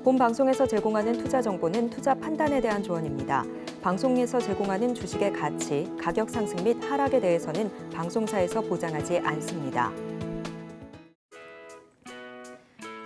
본 방송에서 제공하는 투자 정보는 투자 판단에 대한 조언입니다. 방송에서 제공하는 주식의 가치, 가격 상승 및 하락에 대해서는 방송사에서 보장하지 않습니다.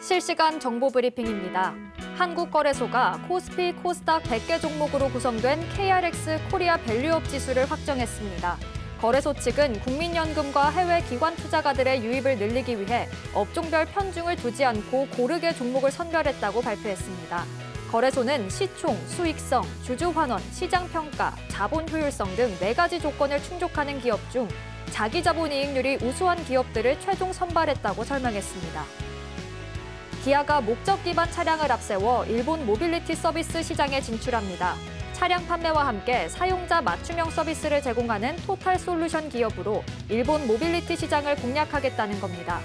실시간 정보 브리핑입니다. 한국거래소가 코스피, 코스닥 100개 종목으로 구성된 KRX 코리아 밸류업 지수를 확정했습니다. 거래소 측은 국민연금과 해외 기관 투자가들의 유입을 늘리기 위해 업종별 편중을 두지 않고 고르게 종목을 선별했다고 발표했습니다. 거래소는 시총, 수익성, 주주 환원, 시장 평가, 자본 효율성 등 4가지 조건을 충족하는 기업 중 자기 자본 이익률이 우수한 기업들을 최종 선발했다고 설명했습니다. 기아가 목적 기반 차량을 앞세워 일본 모빌리티 서비스 시장에 진출합니다. 차량 판매와 함께 사용자 맞춤형 서비스를 제공하는 토탈 솔루션 기업으로 일본 모빌리티 시장을 공략하겠다는 겁니다.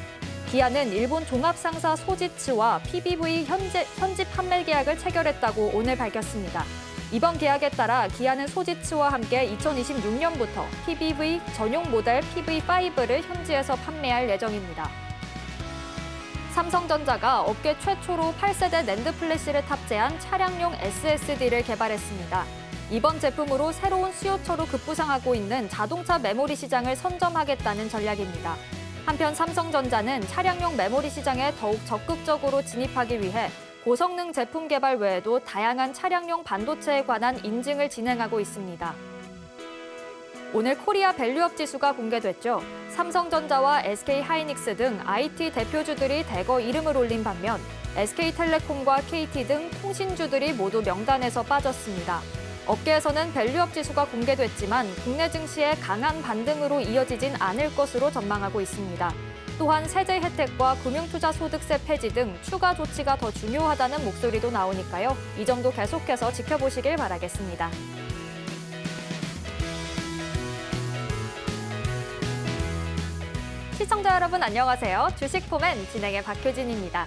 기아는 일본 종합상사 소지츠와 PBV 현지 판매 계약을 체결했다고 오늘 밝혔습니다. 이번 계약에 따라 기아는 소지츠와 함께 2026년부터 PBV 전용 모델 PV5를 현지에서 판매할 예정입니다. 삼성전자가 업계 최초로 8세대 낸드 플래시를 탑재한 차량용 SSD를 개발했습니다. 이번 제품으로 새로운 수요처로 급부상하고 있는 자동차 메모리 시장을 선점하겠다는 전략입니다. 한편 삼성전자는 차량용 메모리 시장에 더욱 적극적으로 진입하기 위해 고성능 제품 개발 외에도 다양한 차량용 반도체에 관한 인증을 진행하고 있습니다. 오늘 코리아 밸류업 지수가 공개됐죠. 삼성전자와 SK하이닉스 등 IT 대표주들이 대거 이름을 올린 반면 SK텔레콤과 KT 등 통신주들이 모두 명단에서 빠졌습니다. 업계에서는 밸류업 지수가 공개됐지만 국내 증시의 강한 반등으로 이어지진 않을 것으로 전망하고 있습니다. 또한 세제 혜택과 금융투자 소득세 폐지 등 추가 조치가 더 중요하다는 목소리도 나오니까요. 이 점도 계속해서 지켜보시길 바라겠습니다. 시청자 여러분 안녕하세요. 주식포맨 진행의 박효진입니다.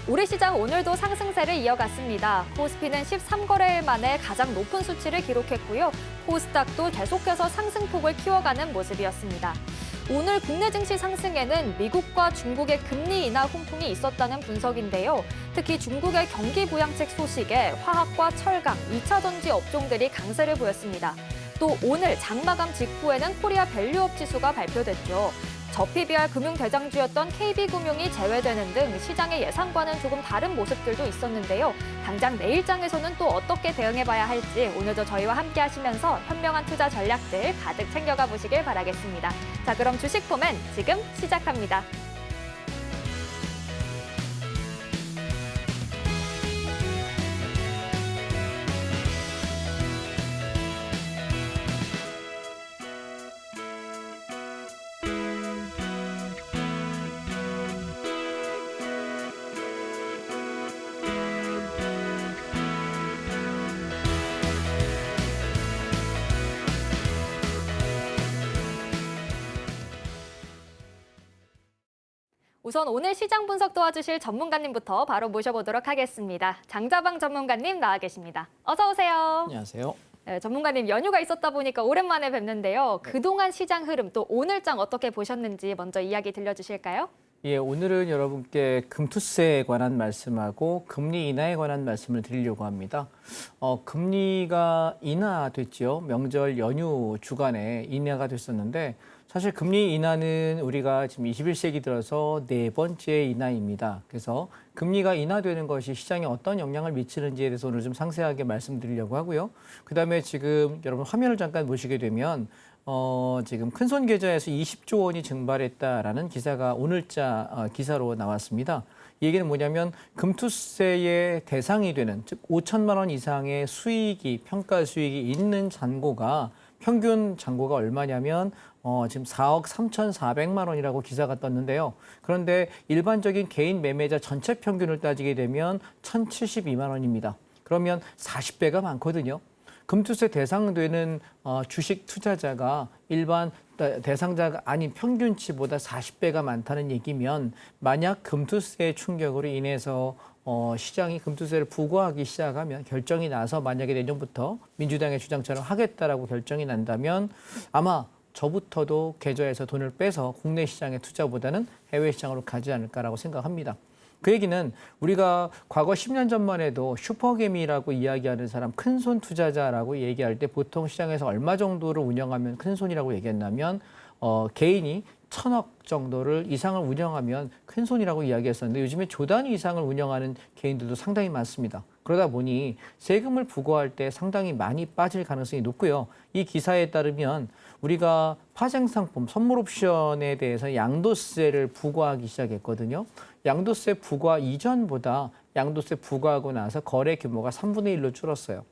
우리 시장 오늘도 상승세를 이어갔습니다. 코스피는 13거래일 만에 가장 높은 수치를 기록했고요. 코스닥도 계속해서 상승폭을 키워가는 모습이었습니다. 오늘 국내 증시 상승에는 미국과 중국의 금리 인하 훈풍이 있었다는 분석인데요. 특히 중국의 경기 부양책 소식에 화학과 철강, 2차 전지 업종들이 강세를 보였습니다. 또 오늘 장마감 직후에는 코리아 밸류업 지수가 발표됐죠. 저PBR 금융 대장주였던 KB금융이 제외되는 등 시장의 예상과는 조금 다른 모습들도 있었는데요. 당장 내일장에서는 또 어떻게 대응해봐야 할지 오늘도 저희와 함께 하시면서 현명한 투자 전략들 가득 챙겨가 보시길 바라겠습니다. 자, 그럼 주식포맨 지금 시작합니다. 우선 오늘 시장 분석 도와주실 전문가님부터 바로 모셔보도록 하겠습니다. 장자방 전문가님 나와 계십니다. 어서 오세요. 안녕하세요. 네, 전문가님 연휴가 있었다 보니까 오랜만에 뵙는데요. 그동안 시장 흐름 또 오늘장 어떻게 보셨는지 먼저 이야기 들려주실까요? 예, 오늘은 여러분께 금투세에 관한 말씀하고 금리 인하에 관한 말씀을 드리려고 합니다. 금리가 인하됐죠. 명절 연휴 주간에 인하가 됐었는데 사실 금리 인하는 우리가 지금 21세기 들어서 4번째 인하입니다. 그래서 금리가 인하되는 것이 시장에 어떤 영향을 미치는지에 대해서 오늘 좀 상세하게 말씀드리려고 하고요. 그다음에 지금 여러분 화면을 잠깐 보시게 되면 지금 큰손 계좌에서 20조 원이 증발했다라는 기사가 오늘자 기사로 나왔습니다. 이 얘기는 뭐냐면 금투세의 대상이 되는 즉 5천만 원 이상의 수익이 평가 수익이 있는 잔고가 평균 잔고가 얼마냐면 지금 4억 3,400만 원이라고 기사가 떴는데요. 그런데 일반적인 개인 매매자 전체 평균을 따지게 되면 1,072만 원입니다. 그러면 40배가 많거든요. 금투세 대상되는 주식 투자자가 일반 대상자가 아닌 평균치보다 40배가 많다는 얘기면 만약 금투세 충격으로 인해서 시장이 금투세를 부과하기 시작하면 결정이 나서 만약에 내년부터 민주당의 주장처럼 하겠다라고 결정이 난다면 아마 저부터도 계좌에서 돈을 빼서 국내 시장의 투자보다는 해외 시장으로 가지 않을까라고 생각합니다. 그 얘기는 우리가 과거 10년 전만 해도 슈퍼개미라고 이야기하는 사람, 큰손 투자자라고 얘기할 때 보통 시장에서 얼마 정도를 운영하면 큰손이라고 얘기했냐면 개인이 1,000억 정도를 이상을 운영하면 큰손이라고 이야기했었는데 요즘에 조 단위 이상을 운영하는 개인들도 상당히 많습니다. 그러다 보니 세금을 부과할 때 상당히 많이 빠질 가능성이 높고요. 이 기사에 따르면 우리가 파생상품, 선물 옵션에 대해서 양도세를 부과하기 시작했거든요. 양도세 부과 이전보다 양도세 부과하고 나서 거래 규모가 3분의 1로 줄었어요.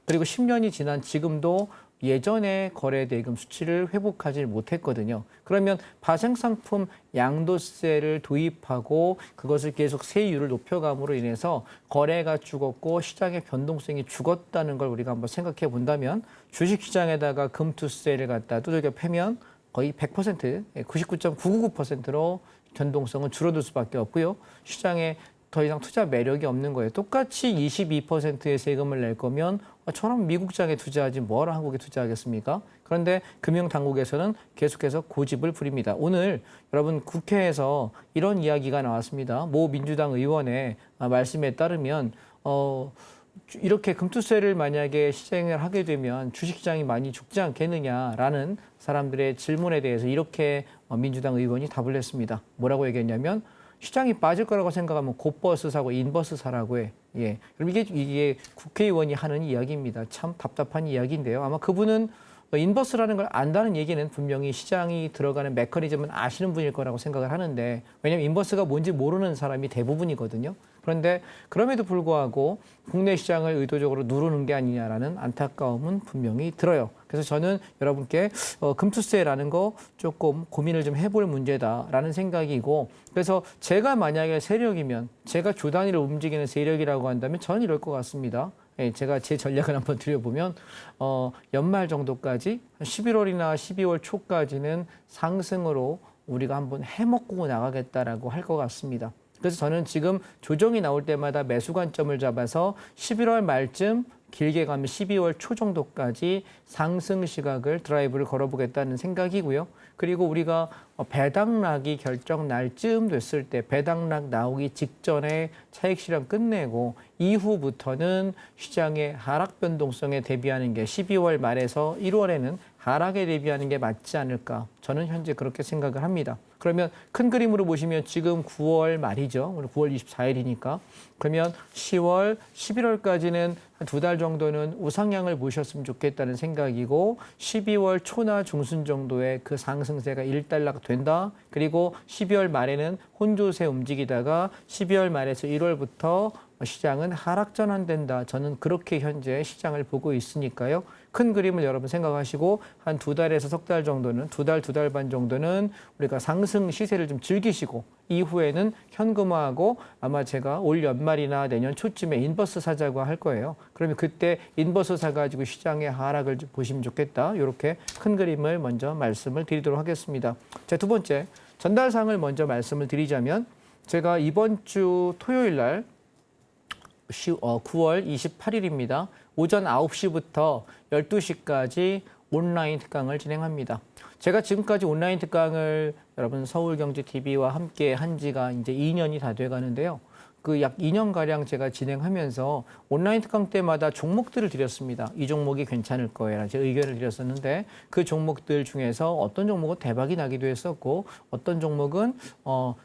그리고 10년이 지난 지금도 예전의 거래 대금 수치를 회복하지 못했거든요. 그러면 파생상품 양도세를 도입하고 그것을 계속 세율을 높여감으로 인해서 거래가 죽었고 시장의 변동성이 죽었다는 걸 우리가 한번 생각해 본다면 주식시장에다가 금투세를 갖다 두들겨 패면 거의 100%, 99.999%로 변동성은 줄어들 수밖에 없고요. 시장에 더 이상 투자 매력이 없는 거예요. 똑같이 22%의 세금을 낼 거면 저런 미국장에 투자하지 뭐하러 한국에 투자하겠습니까? 그런데 금융당국에서는 계속해서 고집을 부립니다. 오늘 여러분 국회에서 이런 이야기가 나왔습니다. 모 민주당 의원의 말씀에 따르면 이렇게 금투세를 만약에 시행을 하게 되면 주식시장이 많이 죽지 않겠느냐라는 사람들의 질문에 대해서 이렇게 민주당 의원이 답을 했습니다. 뭐라고 얘기했냐면 시장이 빠질 거라고 생각하면 곧버스 사고 인버스 사라고 해. 예. 그럼 이게 국회의원이 하는 이야기입니다. 참 답답한 이야기인데요. 아마 그분은 인버스라는 걸 안다는 얘기는 분명히 시장이 들어가는 메커니즘은 아시는 분일 거라고 생각을 하는데 왜냐하면 인버스가 뭔지 모르는 사람이 대부분이거든요. 그런데 그럼에도 불구하고 국내 시장을 의도적으로 누르는 게 아니냐라는 안타까움은 분명히 들어요. 그래서 저는 여러분께 금투세라는 거 조금 고민을 좀 해볼 문제다라는 생각이고 그래서 제가 만약에 세력이면 제가 주 단위로 움직이는 세력이라고 한다면 저는 이럴 것 같습니다. 예, 제가 제 전략을 한번 드려보면 연말 정도까지 11월이나 12월 초까지는 상승으로 우리가 한번 해먹고 나가겠다라고 할 것 같습니다. 그래서 저는 지금 조정이 나올 때마다 매수 관점을 잡아서 11월 말쯤 길게 가면 12월 초 정도까지 상승 시각을 드라이브를 걸어보겠다는 생각이고요. 그리고 우리가 배당락이 결정 날쯤 됐을 때 배당락 나오기 직전에 차익 실현 끝내고 이후부터는 시장의 하락 변동성에 대비하는 게 12월 말에서 1월에는 하락에 대비하는 게 맞지 않을까. 저는 현재 그렇게 생각을 합니다. 그러면 큰 그림으로 보시면 지금 9월 말이죠. 오늘 9월 24일이니까. 그러면 10월, 11월까지는 한 2달 정도는 우상향을 보셨으면 좋겠다는 생각이고 12월 초나 중순 정도에 그 상승세가 일단락 된다. 그리고 12월 말에는 혼조세 움직이다가 12월 말에서 1월부터 시장은 하락 전환된다. 저는 그렇게 현재 시장을 보고 있으니까요. 큰 그림을 여러분 생각하시고 한 2달에서 석 달 정도는 2달, 2달 반 정도는 우리가 상승 시세를 좀 즐기시고 이후에는 현금화하고 아마 제가 올 연말이나 내년 초쯤에 인버스 사자고 할 거예요. 그러면 그때 인버스 사가지고 시장의 하락을 보시면 좋겠다. 이렇게 큰 그림을 먼저 말씀을 드리도록 하겠습니다. 자, 두 번째 전달사항을 먼저 말씀을 드리자면 제가 이번 주 토요일 날 9월 28일입니다. 오전 9시부터 12시까지 온라인 특강을 진행합니다. 제가 지금까지 온라인 특강을 여러분 서울경제TV와 함께 한 지가 이제 2년이 다 돼 가는데요. 그 약 2년가량 제가 진행하면서 온라인 특강 때마다 종목들을 드렸습니다. 이 종목이 괜찮을 거예요. 제가 의견을 드렸었는데 그 종목들 중에서 어떤 종목은 대박이 나기도 했었고 어떤 종목은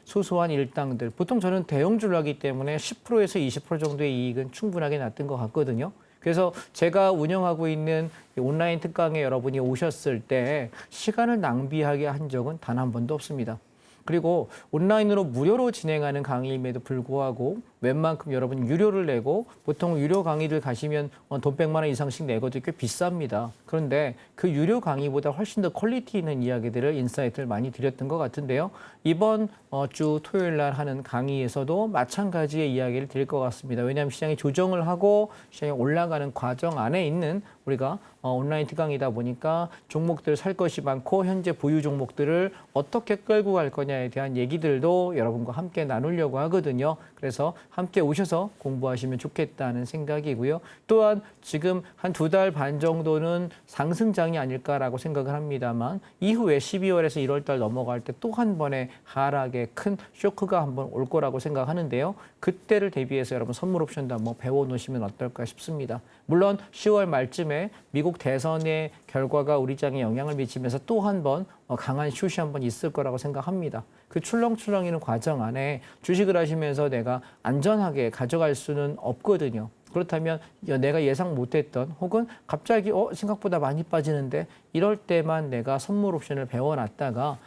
소소한 일당들. 보통 저는 대형주를 하기 때문에 10%에서 20% 정도의 이익은 충분하게 났던 것 같거든요. 그래서 제가 운영하고 있는 온라인 특강에 여러분이 오셨을 때 시간을 낭비하게 한 적은 단 한 번도 없습니다. 그리고 온라인으로 무료로 진행하는 강의임에도 불구하고 웬만큼 여러분 유료를 내고 보통 유료 강의를 가시면 돈 100만 원 이상씩 내고도 꽤 비쌉니다. 그런데 그 유료 강의보다 훨씬 더 퀄리티 있는 이야기들을 인사이트를 많이 드렸던 것 같은데요. 이번 주 토요일 날 하는 강의에서도 마찬가지의 이야기를 드릴 것 같습니다. 왜냐하면 시장이 조정을 하고 시장이 올라가는 과정 안에 있는 우리가 온라인 특강이다 보니까 종목들 살 것이 많고 현재 보유 종목들을 어떻게 끌고 갈 거냐에 대한 얘기들도 여러분과 함께 나누려고 하거든요. 그래서 함께 오셔서 공부하시면 좋겠다는 생각이고요. 또한 지금 한 2달 반 정도는 상승장이 아닐까라고 생각을 합니다만 이후에 12월에서 1월 달 넘어갈 때 또 한 번의 하락의 큰 쇼크가 한번 올 거라고 생각하는데요. 그때를 대비해서 여러분 선물 옵션도 한번 배워놓으시면 어떨까 싶습니다. 물론 10월 말쯤에 미국 대선의 결과가 우리 장에 영향을 미치면서 또 한 번 강한 슛이 한번 있을 거라고 생각합니다. 그 출렁출렁이는 과정 안에 주식을 하시면서 내가 안전하게 가져갈 수는 없거든요. 그렇다면 내가 예상 못했던 혹은 갑자기 생각보다 많이 빠지는데 이럴 때만 내가 선물 옵션을 배워놨다가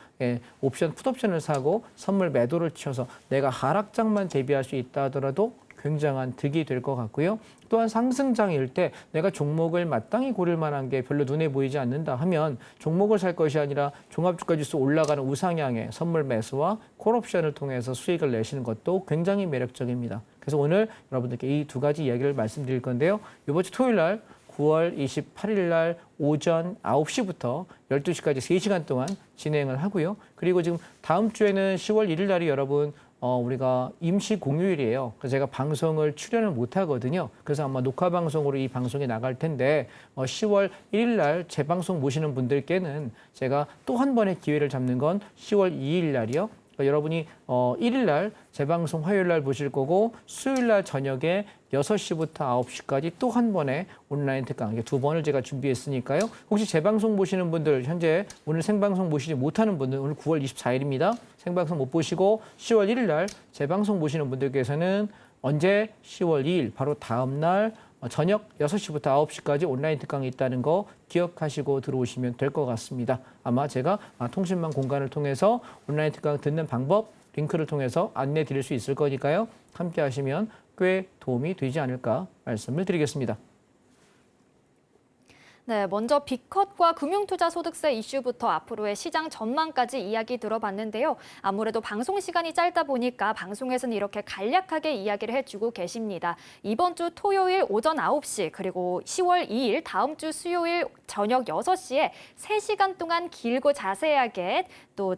옵션, 풋옵션을 사고 선물 매도를 쳐서 내가 하락장만 대비할 수 있다 하더라도 굉장한 득이 될 것 같고요. 또한 상승장일 때 내가 종목을 마땅히 고를 만한 게 별로 눈에 보이지 않는다 하면 종목을 살 것이 아니라 종합주가지수 올라가는 우상향의 선물 매수와 콜옵션을 통해서 수익을 내시는 것도 굉장히 매력적입니다. 그래서 오늘 여러분들께 이 2가지 이야기를 말씀드릴 건데요. 이번 주 토요일 날 9월 28일 날 오전 9시부터 12시까지 3시간 동안 진행을 하고요. 그리고 지금 다음 주에는 10월 1일 날이 여러분 우리가 임시 공휴일이에요. 그래서 제가 방송을 출연을 못 하거든요. 그래서 아마 녹화 방송으로 이 방송이 나갈 텐데 10월 1일 날 재방송 모시는 분들께는 제가 또 한 번의 기회를 잡는 건 10월 2일 날이요. 그러니까 여러분이 1일 날 재방송 화요일 날 보실 거고 수요일 날 저녁에 6시부터 9시까지 또 한 번의 온라인 특강 2번을 제가 준비했으니까요. 혹시 재방송 보시는 분들 현재 오늘 생방송 보시지 못하는 분들 오늘 9월 24일입니다. 생방송 못 보시고 10월 1일 날 재방송 보시는 분들께서는 언제 10월 2일 바로 다음 날 저녁 6시부터 9시까지 온라인 특강이 있다는 거 기억하시고 들어오시면 될 것 같습니다. 아마 제가 통신망 공간을 통해서 온라인 특강 듣는 방법 링크를 통해서 안내 드릴 수 있을 거니까요. 함께 하시면 꽤 도움이 되지 않을까 말씀을 드리겠습니다. 네, 먼저 빅컷과 금융투자 소득세 이슈부터 앞으로의 시장 전망까지 이야기 들어봤는데요. 아무래도 방송 시간이 짧다 보니까 방송에서는 이렇게 간략하게 이야기를 해주고 계십니다. 이번 주 토요일 오전 9시 그리고 10월 2일 다음 주 수요일 저녁 6시에 3시간 동안 길고 자세하게 또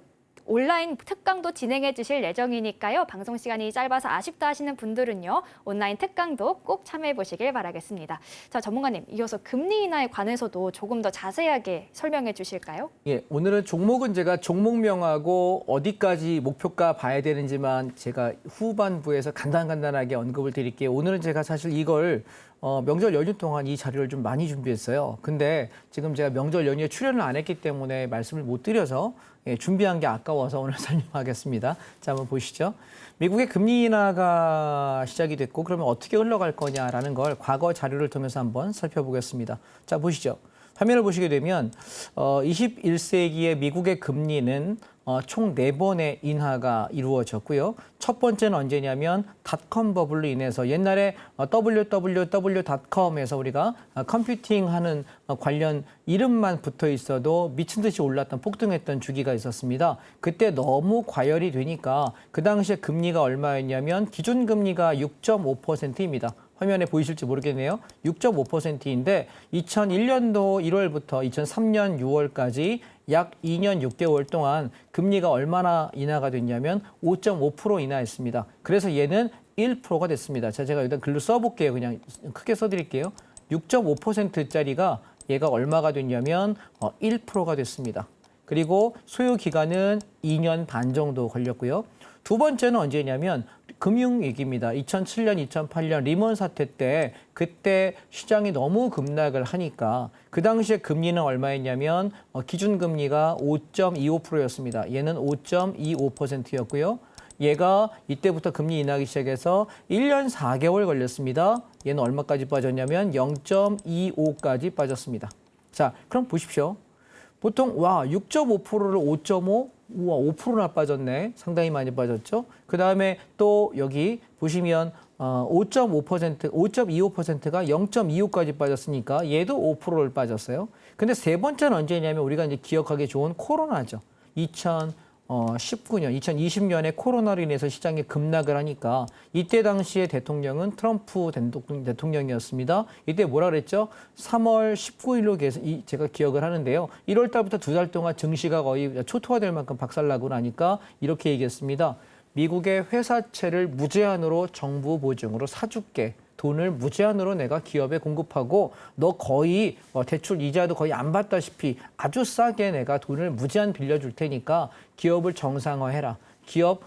온라인 특강도 진행해 주실 예정이니까요. 방송 시간이 짧아서 아쉽다 하시는 분들은요. 온라인 특강도 꼭 참여해 보시길 바라겠습니다. 자, 전문가님, 이어서 금리 인하에 관해서도 조금 더 자세하게 설명해 주실까요? 예, 오늘은 종목은 제가 종목명하고 어디까지 목표가 봐야 되는지만 제가 후반부에서 간단하게 언급을 드릴게요. 오늘은 제가 사실 이걸 명절 연휴 동안 이 자료를 좀 많이 준비했어요. 근데 지금 제가 명절 연휴에 출연을 안 했기 때문에 말씀을 못 드려서 준비한 게 아까워서 오늘 설명하겠습니다. 자, 한번 보시죠. 미국의 금리 인하가 시작이 됐고 그러면 어떻게 흘러갈 거냐라는 걸 과거 자료를 통해서 한번 살펴보겠습니다. 자, 보시죠. 화면을 보시게 되면 21세기의 미국의 금리는 총 4번의 인하가 이루어졌고요. 첫 번째는 언제냐면 닷컴 버블로 인해서 옛날에 www.com에서 우리가 컴퓨팅하는 관련 이름만 붙어 있어도 미친 듯이 올랐던 폭등했던 주기가 있었습니다. 그때 너무 과열이 되니까 그 당시에 금리가 얼마였냐면 기준금리가 6.5%입니다. 화면에 보이실지 모르겠네요. 6.5%인데 2001년도 1월부터 2003년 6월까지 약 2년 6개월 동안 금리가 얼마나 인하가 됐냐면 5.5% 인하했습니다. 그래서 얘는 1%가 됐습니다. 자, 제가 일단 글로 써볼게요. 그냥 크게 써드릴게요. 6.5%짜리가 얘가 얼마가 됐냐면 1%가 됐습니다. 그리고 소요 기간은 2년 반 정도 걸렸고요. 두 번째는 언제냐면 금융위기입니다. 2007년, 2008년 리먼 사태 때 그때 시장이 너무 급락을 하니까 그 당시에 금리는 얼마였냐면 기준금리가 5.25%였습니다. 얘는 5.25%였고요. 얘가 이때부터 금리 인하하기 시작해서 1년 4개월 걸렸습니다. 얘는 얼마까지 빠졌냐면 0.25까지 빠졌습니다. 자, 그럼 보십시오. 보통 6.5%를 5.5, 우와 5%나 빠졌네. 상당히 많이 빠졌죠. 그다음에 또 여기 보시면 5.5%, 5.25%가 0.25까지 빠졌으니까 얘도 5%를 빠졌어요. 근데 세 번째는 언제냐면 우리가 이제 기억하기 좋은 코로나죠. 2019년, 2020년에 코로나로 인해서 시장이 급락을 하니까 이때 당시에 대통령은 트럼프 대통령이었습니다. 이때 뭐라 그랬죠? 3월 19일로 제가 기억을 하는데요. 1월 달부터 2달 동안 증시가 거의 초토화될 만큼 박살나고 나니까 이렇게 얘기했습니다. 미국의 회사채를 무제한으로 정부 보증으로 사줄게. 돈을 무제한으로 내가 기업에 공급하고 너 거의 대출 이자도 거의 안 받다시피 아주 싸게 내가 돈을 무제한 빌려줄 테니까 기업을 정상화해라. 기업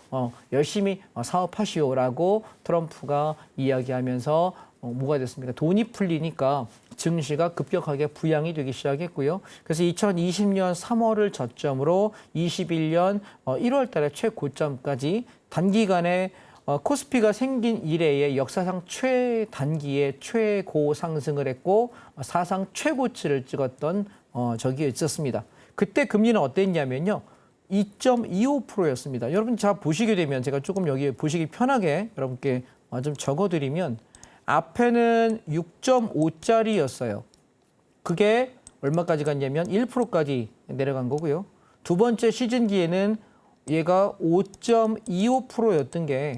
열심히 사업하시오라고 트럼프가 이야기하면서 뭐가 됐습니까? 돈이 풀리니까 증시가 급격하게 부양이 되기 시작했고요. 그래서 2020년 3월을 저점으로 21년 1월 달에 최고점까지 단기간에 코스피가 생긴 이래의 역사상 최단기에 최고 상승을 했고 사상 최고치를 찍었던 적이 있었습니다. 그때 금리는 어땠냐면요. 2.25%였습니다. 여러분 자 보시게 되면 제가 조금 여기 보시기 편하게 여러분께 좀 적어드리면 앞에는 6.5짜리였어요. 그게 얼마까지 갔냐면 1%까지 내려간 거고요. 두 번째 시즌기에는 얘가 5.25%였던 게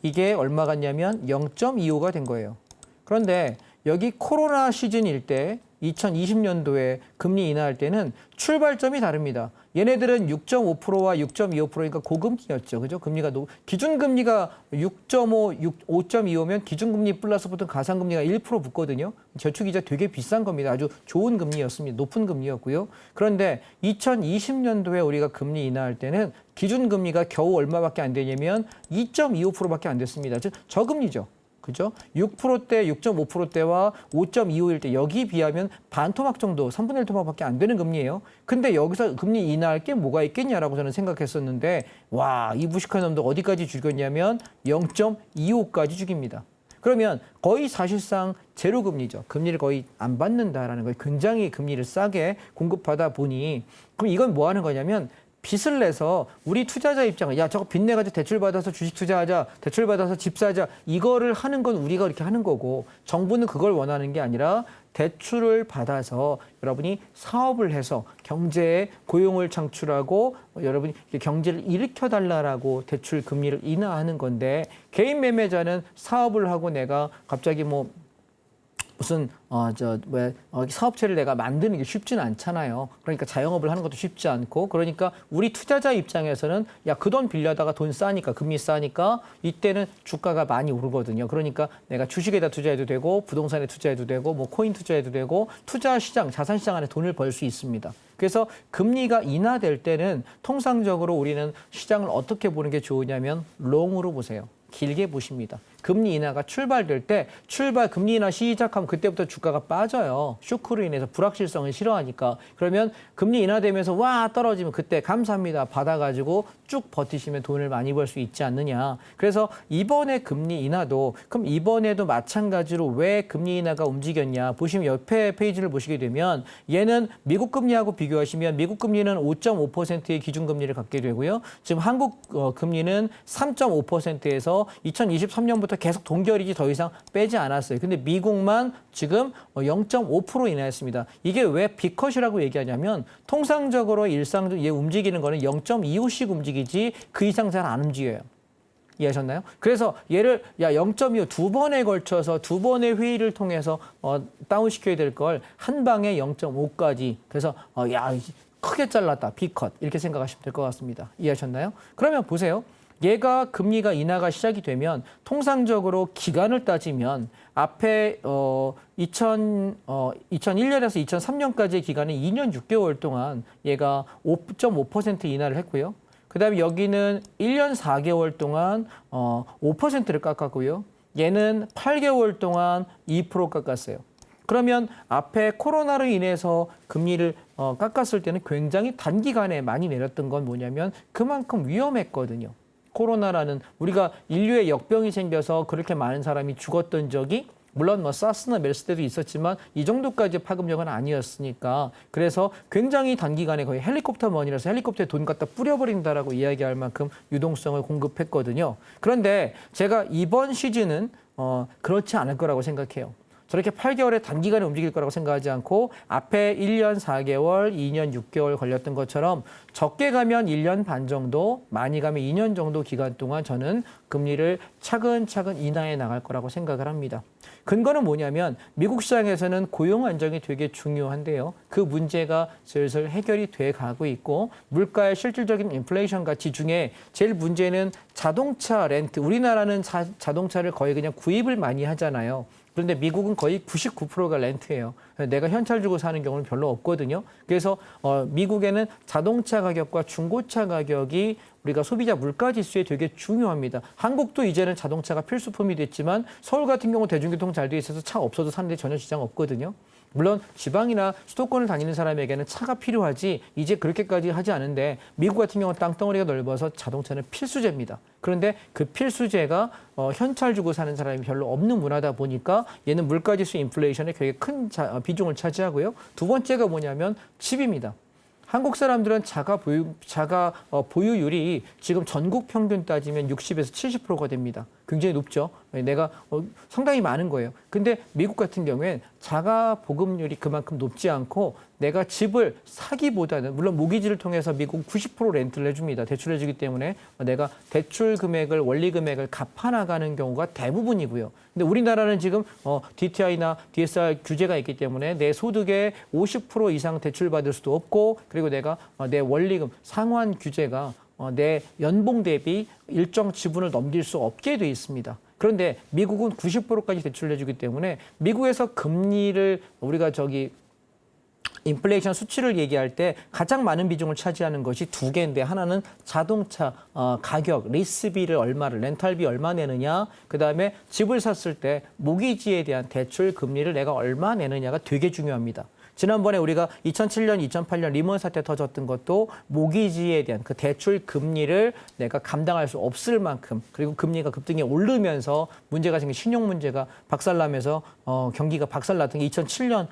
이게 얼마 갔냐면 0.25가 된 거예요. 그런데 여기 코로나 시즌일 때 2020년도에 금리 인하할 때는 출발점이 다릅니다. 얘네들은 6.5%와 6.25%니까 고금리였죠. 그죠? 금리가 기준금리가 5.25면 기준금리 플러스 보통 가상금리가 1% 붙거든요. 저축이자 되게 비싼 겁니다. 아주 좋은 금리였습니다. 높은 금리였고요. 그런데 2020년도에 우리가 금리 인하할 때는 기준금리가 겨우 얼마밖에 안 되냐면 2.25%밖에 안 됐습니다. 즉 저금리죠. 그죠? 6%대, 6.5%대와 5.25일 때 여기 비하면 반토막 정도, 3분의 1 토막밖에 안 되는 금리예요. 근데 여기서 금리 인하할 게 뭐가 있겠냐라고 저는 생각했었는데 와, 이 무식한 놈도 어디까지 죽였냐면 0.25까지 죽입니다. 그러면 거의 사실상 제로 금리죠. 금리를 거의 안 받는다라는 거예요. 굉장히 금리를 싸게 공급하다 보니 그럼 이건 뭐 하는 거냐면 빚을 내서 우리 투자자 입장은 야 저거 빚 내가지고 대출 받아서 주식 투자하자, 대출 받아서 집 사자 이거를 하는 건 우리가 그렇게 하는 거고 정부는 그걸 원하는 게 아니라 대출을 받아서 여러분이 사업을 해서 경제에 고용을 창출하고 여러분이 경제를 일으켜달라라고 대출 금리를 인하하는 건데 개인 매매자는 사업을 하고 내가 갑자기 뭐 무슨 사업체를 내가 만드는 게 쉽지는 않잖아요. 그러니까 자영업을 하는 것도 쉽지 않고 그러니까 우리 투자자 입장에서는 야, 그 돈 빌려다가 돈 싸니까 금리 싸니까 이때는 주가가 많이 오르거든요. 그러니까 내가 주식에다 투자해도 되고 부동산에 투자해도 되고 뭐 코인 투자해도 되고 투자 시장, 자산 시장 안에 돈을 벌 수 있습니다. 그래서 금리가 인하될 때는 통상적으로 우리는 시장을 어떻게 보는 게 좋으냐면 롱으로 보세요. 길게 보십니다. 금리 인하가 출발될 때 금리 인하 시작하면 그때부터 주가가 빠져요. 쇼크로 인해서 불확실성을 싫어하니까. 그러면 금리 인하되면서 와 떨어지면 그때 감사합니다. 받아가지고 쭉 버티시면 돈을 많이 벌 수 있지 않느냐. 그래서 이번에 금리 인하도 그럼 이번에도 마찬가지로 왜 금리 인하가 움직였냐. 보시면 옆에 페이지를 보시게 되면 얘는 미국 금리하고 비교하시면 미국 금리는 5.5%의 기준금리를 갖게 되고요. 지금 한국 금리는 3.5%에서 2023년부터 계속 동결이지 더 이상 빼지 않았어요. 근데 미국만 지금 0.5% 인하했습니다. 이게 왜 B컷이라고 얘기하냐면 통상적으로 일상적으로 얘 움직이는 거는 0.25씩 움직이지 그 이상 잘 안 움직여요. 이해하셨나요? 그래서 얘를 0.25 두 번에 걸쳐서 두 번의 회의를 통해서 다운시켜야 될 걸 한 방에 0.5까지 그래서 크게 잘랐다. B컷 이렇게 생각하시면 될 것 같습니다. 이해하셨나요? 그러면 보세요. 얘가 금리가 인하가 시작이 되면 통상적으로 기간을 따지면 앞에 2001년에서 2003년까지의 기간은 2년 6개월 동안 얘가 5.5% 인하를 했고요. 그다음에 여기는 1년 4개월 동안 5%를 깎았고요. 얘는 8개월 동안 2% 깎았어요. 그러면 앞에 코로나로 인해서 금리를 깎았을 때는 굉장히 단기간에 많이 내렸던 건 뭐냐면 그만큼 위험했거든요. 코로나라는 우리가 인류의 역병이 생겨서 그렇게 많은 사람이 죽었던 적이 물론 뭐 사스나 메르스 때도 있었지만 이 정도까지 파급력은 아니었으니까 그래서 굉장히 단기간에 거의 헬리콥터 머니라서 헬리콥터에 돈 갖다 뿌려버린다라고 이야기할 만큼 유동성을 공급했거든요. 그런데 제가 이번 시즌은 그렇지 않을 거라고 생각해요. 저렇게 8개월의 단기간에 움직일 거라고 생각하지 않고 앞에 1년 4개월, 2년 6개월 걸렸던 것처럼 적게 가면 1년 반 정도, 많이 가면 2년 정도 기간 동안 저는 금리를 차근차근 인하해 나갈 거라고 생각을 합니다. 근거는 뭐냐면 미국 시장에서는 고용 안정이 되게 중요한데요. 그 문제가 슬슬 해결이 돼 가고 있고 물가의 실질적인 인플레이션 가치 중에 제일 문제는 자동차 렌트. 우리나라는 자동차를 거의 그냥 구입을 많이 하잖아요. 그런데 미국은 거의 99%가 렌트예요. 내가 현찰 주고 사는 경우는 별로 없거든요. 그래서 미국에는 자동차 가격과 중고차 가격이 우리가 소비자 물가 지수에 되게 중요합니다. 한국도 이제는 자동차가 필수품이 됐지만 서울 같은 경우 대중교통 잘 돼 있어서 차 없어도 사는데 전혀 지장 없거든요. 물론 지방이나 수도권을 다니는 사람에게는 차가 필요하지 이제 그렇게까지 하지 않은데 미국 같은 경우는 땅덩어리가 넓어서 자동차는 필수제입니다. 그런데 그 필수제가 현찰 주고 사는 사람이 별로 없는 문화다 보니까 얘는 물가지수 인플레이션에 되게 큰 비중을 차지하고요. 두 번째가 뭐냐면 집입니다. 한국 사람들은 자가 보유율이 지금 전국 평균 따지면 60에서 70%가 됩니다. 굉장히 높죠. 내가 상당히 많은 거예요. 근데 미국 같은 경우엔 자가 보급률이 그만큼 높지 않고 내가 집을 사기보다는 물론 모기지를 통해서 미국 90% 렌트를 해줍니다. 대출해 주기 때문에 내가 대출 금액을 원리 금액을 갚아 나가는 경우가 대부분이고요. 근데 우리나라는 지금 DTI나 DSR 규제가 있기 때문에 내 소득의 50% 이상 대출 받을 수도 없고 그리고 내가 내 원리금 상환 규제가 내 연봉 대비 일정 지분을 넘길 수 없게 돼 있습니다. 그런데 미국은 90%까지 대출을 해주기 때문에 미국에서 금리를 우리가 인플레이션 수치를 얘기할 때 가장 많은 비중을 차지하는 것이 두 개인데 하나는 자동차 가격, 리스비를 렌탈비 얼마 내느냐, 그다음에 집을 샀을 때 모기지에 대한 대출 금리를 내가 얼마 내느냐가 되게 중요합니다. 지난번에 우리가 2007년, 2008년 리먼 사태 터졌던 것도 모기지에 대한 그 대출 금리를 내가 감당할 수 없을 만큼 그리고 금리가 급등에 오르면서 문제가 생긴 신용 문제가 박살나면서 경기가 박살났던 게 2007년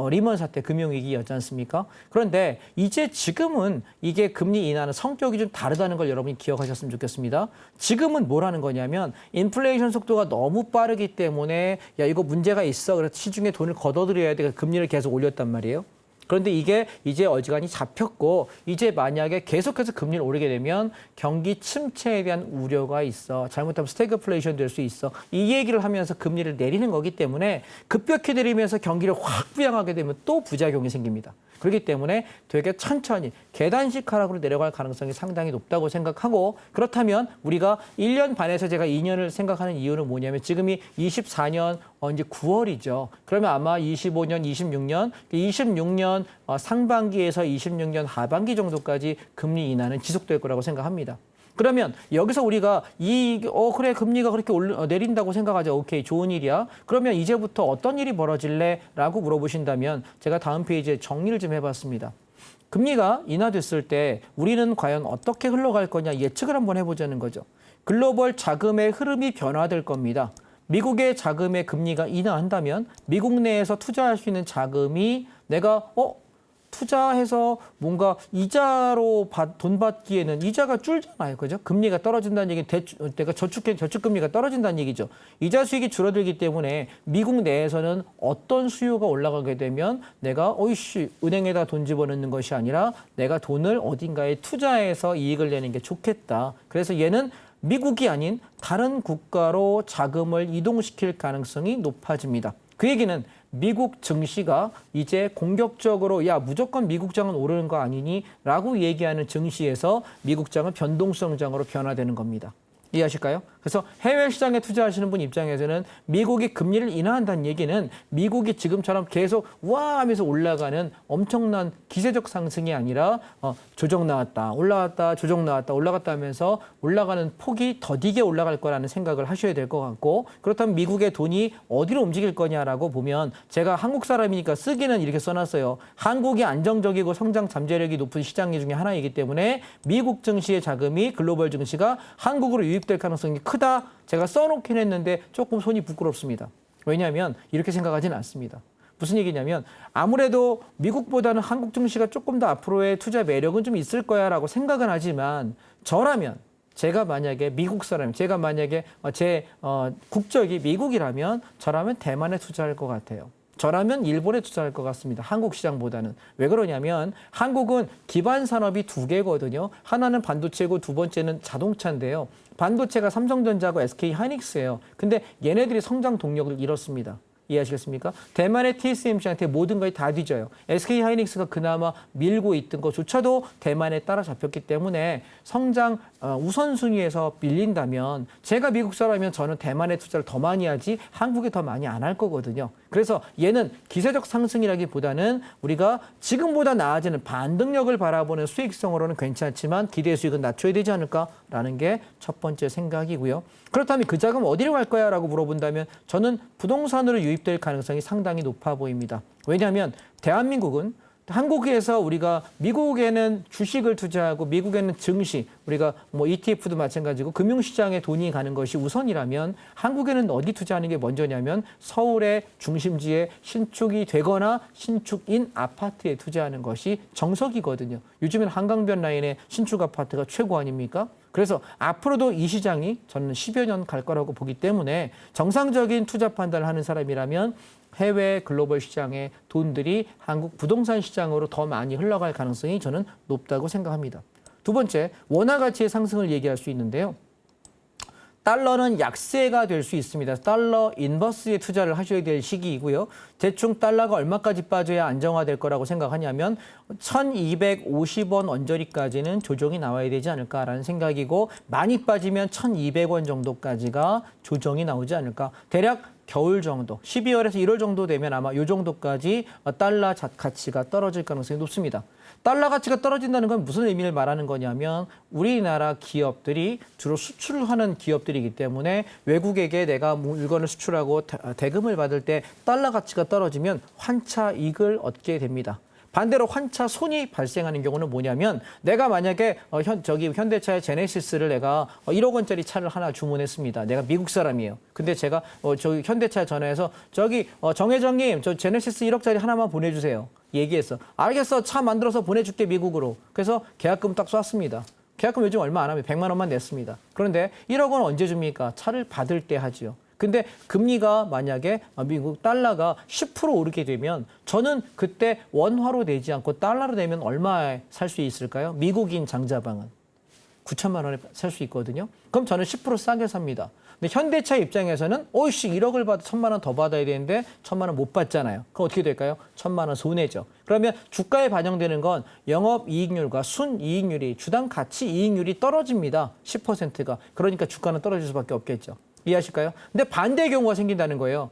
리먼 사태 금융위기였지 않습니까? 그런데 이제 지금은 이게 금리 인하는 성격이 좀 다르다는 걸 여러분이 기억하셨으면 좋겠습니다. 지금은 뭐라는 거냐면 인플레이션 속도가 너무 빠르기 때문에 야 이거 문제가 있어. 그래서 시중에 돈을 걷어들여야 돼. 금리를 계속 올렸단 말이에요. 그런데 이게 이제 어지간히 잡혔고 이제 만약에 계속해서 금리를 오르게 되면 경기 침체에 대한 우려가 있어. 잘못하면 스태그플레이션 될 수 있어. 이 얘기를 하면서 금리를 내리는 거기 때문에 급격히 내리면서 경기를 확 부양하게 되면 또 부작용이 생깁니다. 그렇기 때문에 되게 천천히 계단식 하락으로 내려갈 가능성이 상당히 높다고 생각하고 그렇다면 우리가 1년 반에서 제가 2년을 생각하는 이유는 뭐냐면 지금이 24년 이제 9월이죠. 그러면 아마 25년, 26년 상반기에서 26년 하반기 정도까지 금리 인하는 지속될 거라고 생각합니다. 그러면 여기서 우리가 그래 금리가 그렇게 내린다고 생각하죠. 오케이 좋은 일이야. 그러면 이제부터 어떤 일이 벌어질래? 라고 물어보신다면 제가 다음 페이지에 정리를 좀 해봤습니다. 금리가 인하됐을 때 우리는 과연 어떻게 흘러갈 거냐 예측을 한번 해보자는 거죠. 글로벌 자금의 흐름이 변화될 겁니다. 미국의 자금의 금리가 인하한다면 미국 내에서 투자할 수 있는 자금이 내가 투자해서 뭔가 이자로 돈 받기에는 이자가 줄잖아요. 그죠? 금리가 떨어진다는 얘기는 내가 저축금리가 떨어진다는 얘기죠. 이자 수익이 줄어들기 때문에 미국 내에서는 어떤 수요가 올라가게 되면 내가 은행에다 돈 집어넣는 것이 아니라 내가 돈을 어딘가에 투자해서 이익을 내는 게 좋겠다. 그래서 얘는 미국이 아닌 다른 국가로 자금을 이동시킬 가능성이 높아집니다. 그 얘기는 미국 증시가 이제 공격적으로 무조건 미국장은 오르는 거 아니니? 라고 얘기하는 증시에서 미국장은 변동성장으로 변화되는 겁니다. 이해하실까요? 그래서 해외 시장에 투자하시는 분 입장에서는 미국이 금리를 인하한다는 얘기는 미국이 지금처럼 계속 와 하면서 올라가는 엄청난 기세적 상승이 아니라 조정 나왔다, 올라갔다, 조정 나왔다, 올라갔다 하면서 올라가는 폭이 더디게 올라갈 거라는 생각을 하셔야 될 것 같고 그렇다면 미국의 돈이 어디로 움직일 거냐라고 보면 제가 한국 사람이니까 쓰기는 이렇게 써놨어요. 한국이 안정적이고 성장 잠재력이 높은 시장 중에 하나이기 때문에 미국 증시의 자금이 글로벌 증시가 한국으로 유입될 가능성이 크다. 제가 써놓긴 했는데 조금 손이 부끄럽습니다. 왜냐하면 이렇게 생각하지는 않습니다. 무슨 얘기냐면 아무래도 미국보다는 한국 증시가 조금 더 앞으로의 투자 매력은 좀 있을 거야 라고 생각은 하지만 저라면 제가 만약에 미국 사람, 제가 만약에 제 국적이 미국이라면 저라면 대만에 투자할 것 같아요. 저라면 일본에 투자할 것 같습니다. 한국 시장보다는. 왜 그러냐면 한국은 기반 산업이 두 개거든요. 하나는 반도체고 두 번째는 자동차인데요. 반도체가 삼성전자고 SK 하이닉스예요. 근데 얘네들이 성장 동력을 잃었습니다. 이해하시겠습니까? 대만의 TSMC한테 모든 것이 다 뒤져요. SK 하이닉스가 그나마 밀고 있던 것조차도 대만에 따라잡혔기 때문에 성장 우선순위에서 밀린다면 제가 미국 사람이면 저는 대만에 투자를 더 많이 하지 한국에 더 많이 안 할 거거든요. 그래서 얘는 기세적 상승이라기보다는 우리가 지금보다 나아지는 반등력을 바라보는 수익성으로는 괜찮지만 기대 수익은 낮춰야 되지 않을까라는 게 첫 번째 생각이고요. 그렇다면 그 자금 어디로 갈 거야? 라고 물어본다면 저는 부동산으로 유입될 가능성이 상당히 높아 보입니다. 왜냐하면 대한민국은 한국에서 우리가 미국에는 주식을 투자하고 미국에는 증시, 우리가 뭐 ETF도 마찬가지고 금융시장에 돈이 가는 것이 우선이라면 한국에는 어디 투자하는 게 먼저냐면 서울의 중심지에 신축이 되거나 신축인 아파트에 투자하는 것이 정석이거든요. 요즘엔 한강변 라인의 신축 아파트가 최고 아닙니까? 그래서 앞으로도 이 시장이 저는 10여 년 갈 거라고 보기 때문에 정상적인 투자 판단을 하는 사람이라면 해외 글로벌 시장의 돈들이 한국 부동산 시장으로 더 많이 흘러갈 가능성이 저는 높다고 생각합니다. 두 번째, 원화 가치의 상승을 얘기할 수 있는데요. 달러는 약세가 될 수 있습니다. 달러 인버스에 투자를 하셔야 될 시기이고요. 대충 달러가 얼마까지 빠져야 안정화될 거라고 생각하냐면 1250원 언저리까지는 조정이 나와야 되지 않을까라는 생각이고 많이 빠지면 1200원 정도까지가 조정이 나오지 않을까. 대략 겨울 정도, 12월에서 1월 정도 되면 아마 이 정도까지 달러 가치가 떨어질 가능성이 높습니다. 달러 가치가 떨어진다는 건 무슨 의미를 말하는 거냐면 우리나라 기업들이 주로 수출을 하는 기업들이기 때문에 외국에게 내가 물건을 수출하고 대금을 받을 때 달러 가치가 떨어지면 환차 이익을 얻게 됩니다. 반대로 환차 손이 발생하는 경우는 뭐냐면 내가 만약에 현대차의 제네시스를 내가 1억 원짜리 차를 하나 주문했습니다. 내가 미국 사람이에요. 근데 제가 저기 현대차에 전화해서 저기 정회장님 저 제네시스 1억짜리 하나만 보내주세요. 얘기했어. 알겠어. 차 만들어서 보내줄게 미국으로. 그래서 계약금 딱 쐈습니다. 계약금 요즘 얼마 안 하면 100만 원만 냈습니다. 그런데 1억 원 언제 줍니까? 차를 받을 때 하지요. 근데 금리가 만약에 미국 달러가 10% 오르게 되면 저는 그때 원화로 내지 않고 달러로 내면 얼마에 살 수 있을까요? 미국인 장자방은 9천만 원에 살 수 있거든요. 그럼 저는 10% 싸게 삽니다. 근데 현대차 입장에서는 오이씨 1억을 받아 1,000만 원 더 받아야 되는데 1,000만 원 못 받잖아요. 그럼 어떻게 될까요? 1,000만 원 손해죠. 그러면 주가에 반영되는 건 영업이익률과 순이익률이 주당 가치 이익률이 떨어집니다. 10%가. 그러니까 주가는 떨어질 수밖에 없겠죠. 이해하실까요? 근데 반대의 경우가 생긴다는 거예요.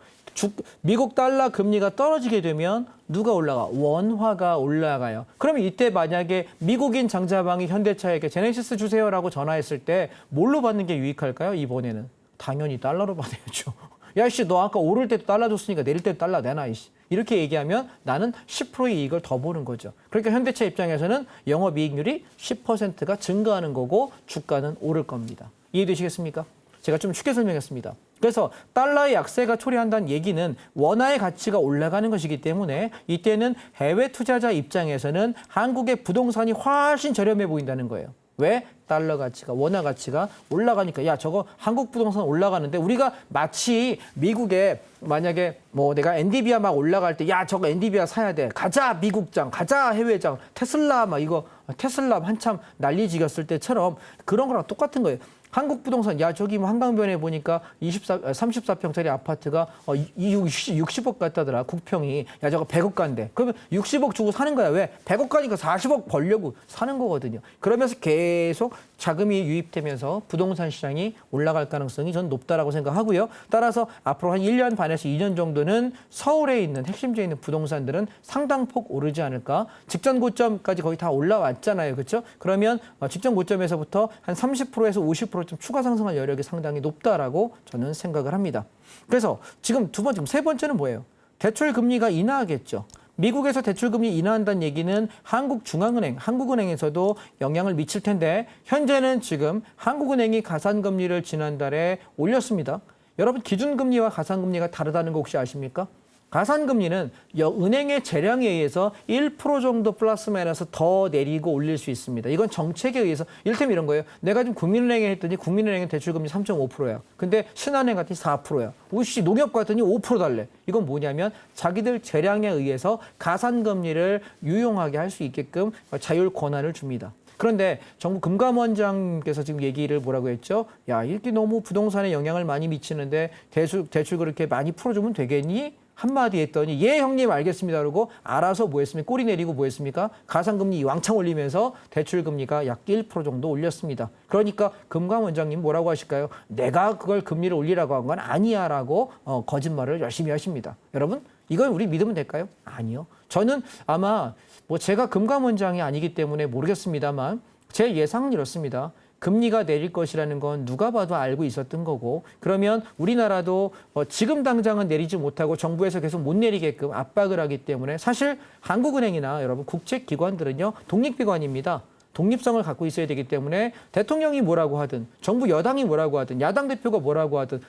미국 달러 금리가 떨어지게 되면 누가 올라가? 원화가 올라가요. 그러면 이때 만약에 미국인 장자방이 현대차에게 제네시스 주세요라고 전화했을 때 뭘로 받는 게 유익할까요? 이번에는. 당연히 달러로 받아야죠. 야, 씨, 너 아까 오를 때도 달러 줬으니까 내릴 때도 달러 내놔, 이씨. 이렇게 얘기하면 나는 10%의 이익을 더 보는 거죠. 그러니까 현대차 입장에서는 영업이익률이 10%가 증가하는 거고 주가는 오를 겁니다. 이해되시겠습니까? 제가 좀 쉽게 설명했습니다. 그래서 달러의 약세가 초래한다는 얘기는 원화의 가치가 올라가는 것이기 때문에 이때는 해외 투자자 입장에서는 한국의 부동산이 훨씬 저렴해 보인다는 거예요. 왜? 달러 가치가, 원화 가치가 올라가니까 야 저거 한국 부동산 올라가는데 우리가 마치 미국에 만약에 뭐 내가 엔디비아 막 올라갈 때 야 저거 엔디비아 사야 돼. 가자 미국장, 가자 해외장, 테슬라 막 이거 테슬라 한참 난리지겼을 때처럼 그런 거랑 똑같은 거예요. 한국 부동산, 야, 저기 뭐 한강변에 보니까 34평짜리 아파트가 60억 같다더라, 국평이. 야, 저거 100억 간대. 그러면 60억 주고 사는 거야. 왜? 100억 가니까 40억 벌려고 사는 거거든요. 그러면서 계속 자금이 유입되면서 부동산 시장이 올라갈 가능성이 전 높다라고 생각하고요. 따라서 앞으로 한 1년 반에서 2년 정도는 서울에 있는 핵심지에 있는 부동산들은 상당폭 오르지 않을까. 직전 고점까지 거의 다 올라왔잖아요. 그렇죠? 그러면 직전 고점에서부터 한 30%에서 50% 좀 추가 상승할 여력이 상당히 높다라고 저는 생각을 합니다. 그래서 지금 세 번째는 뭐예요? 대출 금리가 인하하겠죠. 미국에서 대출금리 인하한다는 얘기는 한국중앙은행, 한국은행에서도 영향을 미칠 텐데 현재는 지금 한국은행이 가산금리를 지난달에 올렸습니다. 여러분 기준금리와 가산금리가 다르다는 거 혹시 아십니까? 가산금리는 은행의 재량에 의해서 1% 정도 플러스 마이너스 더 내리고 올릴 수 있습니다. 이건 정책에 의해서 이를테면 이런 거예요. 내가 지금 국민은행에 했더니 국민은행은 대출금리 3.5%야. 근데 신한은행 같더니 4%야. 우씨 농협 같더니 5% 달래. 이건 뭐냐면 자기들 재량에 의해서 가산금리를 유용하게 할 수 있게끔 자율 권한을 줍니다. 그런데 정부 금감원장께서 지금 얘기를 뭐라고 했죠? 야, 이렇게 너무 부동산에 영향을 많이 미치는데 대출 그렇게 많이 풀어주면 되겠니? 한마디 했더니 예 형님 알겠습니다 그러고 알아서 뭐 했습니까? 꼬리 내리고 뭐 했습니까? 가산금리 왕창 올리면서 대출금리가 약 1% 정도 올렸습니다. 그러니까 금감원장님 뭐라고 하실까요? 내가 그걸 금리를 올리라고 한 건 아니야 라고 거짓말을 열심히 하십니다. 여러분 이걸 우리 믿으면 될까요? 아니요. 저는 아마 뭐 제가 금감원장이 아니기 때문에 모르겠습니다만 제 예상은 이렇습니다. 금리가 내릴 것이라는 건 누가 봐도 알고 있었던 거고 그러면 우리나라도 지금 당장은 내리지 못하고 정부에서 계속 못 내리게끔 압박을 하기 때문에 사실 한국은행이나 여러분 국책기관들은요 독립기관입니다. 독립성을 갖고 있어야 되기 때문에 대통령이 뭐라고 하든 정부 여당이 뭐라고 하든 야당 대표가 뭐라고 하든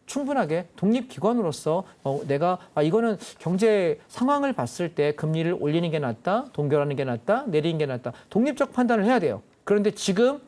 충분하게 독립기관으로서 내가 이거는 경제 상황을 봤을 때 금리를 올리는 게 낫다, 동결하는 게 낫다, 내리는 게 낫다 독립적 판단을 해야 돼요. 그런데 지금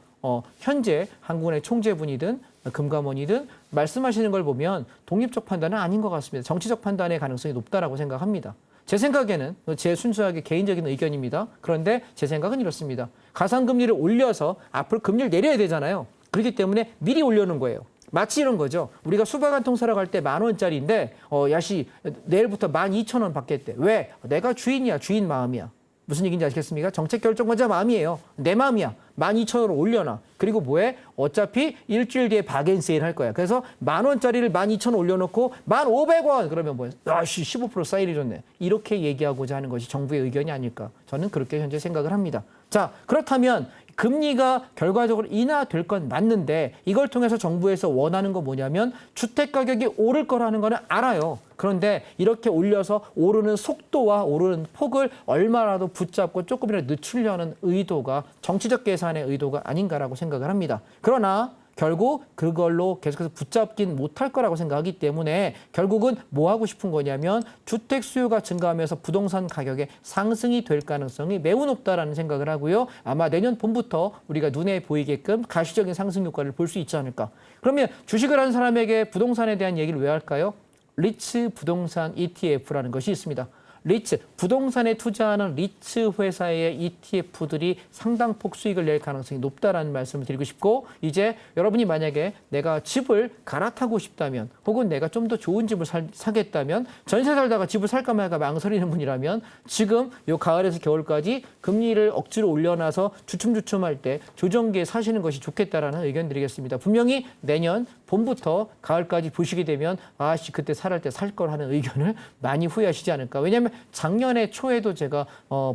현재 한국은행 총재분이든 금감원이든 말씀하시는 걸 보면 독립적 판단은 아닌 것 같습니다. 정치적 판단의 가능성이 높다라고 생각합니다. 제 생각에는 제 순수하게 개인적인 의견입니다. 그런데 제 생각은 이렇습니다. 가산금리를 올려서 앞으로 금리를 내려야 되잖아요. 그렇기 때문에 미리 올려놓은 거예요. 마치 이런 거죠. 우리가 수박 한 통 사러 갈 때 10,000원짜리인데 야씨 내일부터 12,000원 받겠대. 왜? 내가 주인이야. 주인 마음이야. 무슨 얘기인지 아시겠습니까? 정책 결정권자 마음이에요. 내 마음이야. 12,000원으로 올려놔. 그리고 뭐해? 어차피 일주일 뒤에 바겐 세일 할 거야. 그래서 10,000원짜리를 12,000원 올려놓고 1,500원 그러면 뭐야? 야씨 15% 사일이 좋네. 이렇게 얘기하고자 하는 것이 정부의 의견이 아닐까. 저는 그렇게 현재 생각을 합니다. 자, 그렇다면 금리가 결과적으로 인하될 건 맞는데 이걸 통해서 정부에서 원하는 거 뭐냐면 주택 가격이 오를 거라는 거는 알아요. 그런데 이렇게 올려서 오르는 속도와 오르는 폭을 얼마라도 붙잡고 조금이라도 늦추려는 의도가 정치적 계산의 의도가 아닌가라고 생각을 합니다. 그러나 결국 그걸로 계속해서 붙잡긴 못할 거라고 생각하기 때문에 결국은 뭐 하고 싶은 거냐면 주택 수요가 증가하면서 부동산 가격의 상승이 될 가능성이 매우 높다라는 생각을 하고요. 아마 내년 봄부터 우리가 눈에 보이게끔 가시적인 상승 효과를 볼 수 있지 않을까. 그러면 주식을 하는 사람에게 부동산에 대한 얘기를 왜 할까요? 리츠 부동산 ETF라는 것이 있습니다. 리츠, 부동산에 투자하는 리츠 회사의 ETF들이 상당폭 수익을 낼 가능성이 높다라는 말씀을 드리고 싶고 이제 여러분이 만약에 내가 집을 갈아타고 싶다면 혹은 내가 좀 더 좋은 집을 사겠다면 전세 살다가 집을 살까 말까 망설이는 분이라면 지금 요 가을에서 겨울까지 금리를 억지로 올려놔서 주춤주춤할 때 조정기에 사시는 것이 좋겠다라는 의견 드리겠습니다. 분명히 내년 봄부터 가을까지 보시게 되면 아씨 그때 살할 때 살 걸 하는 의견을 많이 후회하시지 않을까. 왜냐하면 작년에 초에도 제가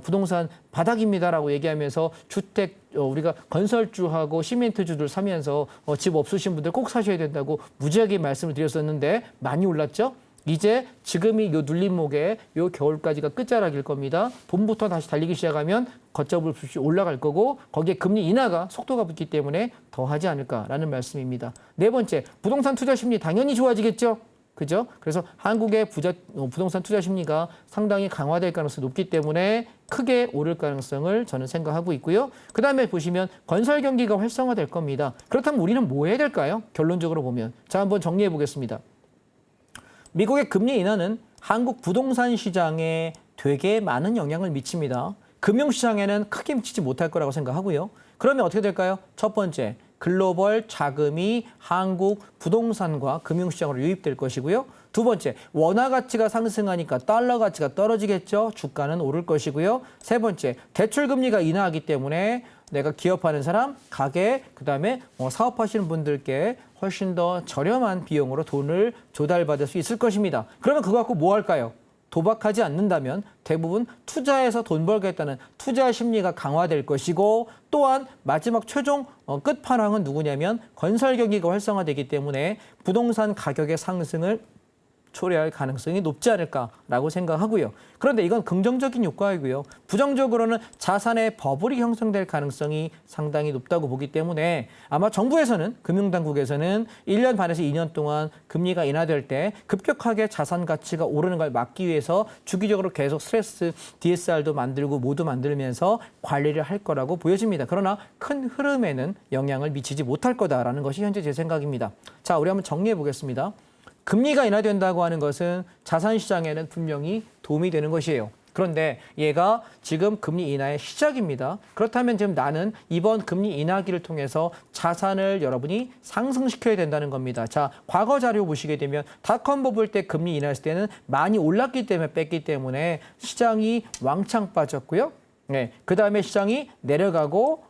부동산 바닥입니다라고 얘기하면서 주택 우리가 건설주하고 시멘트주들 사면서 집 없으신 분들 꼭 사셔야 된다고 무지하게 말씀을 드렸었는데 많이 올랐죠. 이제 지금이 요 눌림목에 요 겨울까지가 끝자락일 겁니다. 봄부터 다시 달리기 시작하면 걷잡을 수 없이 올라갈 거고 거기에 금리 인하가 속도가 붙기 때문에 더 하지 않을까라는 말씀입니다. 네 번째, 부동산 투자 심리 당연히 좋아지겠죠. 그죠? 그래서 한국의 부동산 투자 심리가 상당히 강화될 가능성이 높기 때문에 크게 오를 가능성을 저는 생각하고 있고요. 그 다음에 보시면 건설 경기가 활성화될 겁니다. 그렇다면 우리는 뭐 해야 될까요? 결론적으로 보면. 자, 한번 정리해 보겠습니다. 미국의 금리 인하는 한국 부동산 시장에 되게 많은 영향을 미칩니다. 금융시장에는 크게 미치지 못할 거라고 생각하고요. 그러면 어떻게 될까요? 첫 번째, 글로벌 자금이 한국 부동산과 금융시장으로 유입될 것이고요. 두 번째, 원화 가치가 상승하니까 달러 가치가 떨어지겠죠. 주가는 오를 것이고요. 세 번째, 대출 금리가 인하하기 때문에 내가 기업하는 사람, 가게, 그다음에 사업하시는 분들께 훨씬 더 저렴한 비용으로 돈을 조달받을 수 있을 것입니다. 그러면 그거 갖고 뭐 할까요? 도박하지 않는다면 대부분 투자해서 돈 벌겠다는 투자 심리가 강화될 것이고 또한 마지막 최종 끝판왕은 누구냐면 건설 경기가 활성화되기 때문에 부동산 가격의 상승을 초래할 가능성이 높지 않을까라고 생각하고요. 그런데 이건 긍정적인 효과이고요. 부정적으로는 자산의 버블이 형성될 가능성이 상당히 높다고 보기 때문에 아마 정부에서는, 금융당국에서는 1년 반에서 2년 동안 금리가 인하될 때 급격하게 자산 가치가 오르는 걸 막기 위해서 주기적으로 계속 스트레스 DSR도 만들고 모두 만들면서 관리를 할 거라고 보여집니다. 그러나 큰 흐름에는 영향을 미치지 못할 거다라는 것이 현재 제 생각입니다. 자, 우리 한번 정리해 보겠습니다. 금리가 인하된다고 하는 것은 자산시장에는 분명히 도움이 되는 것이에요. 그런데 얘가 지금 금리 인하의 시작입니다. 그렇다면 지금 나는 이번 금리 인하기를 통해서 자산을 여러분이 상승시켜야 된다는 겁니다. 자, 과거 자료 보시게 되면 닷컴 버블 때 금리 인하했을 때는 많이 올랐기 때문에 뺐기 때문에 시장이 왕창 빠졌고요. 네, 그다음에 시장이 내려가고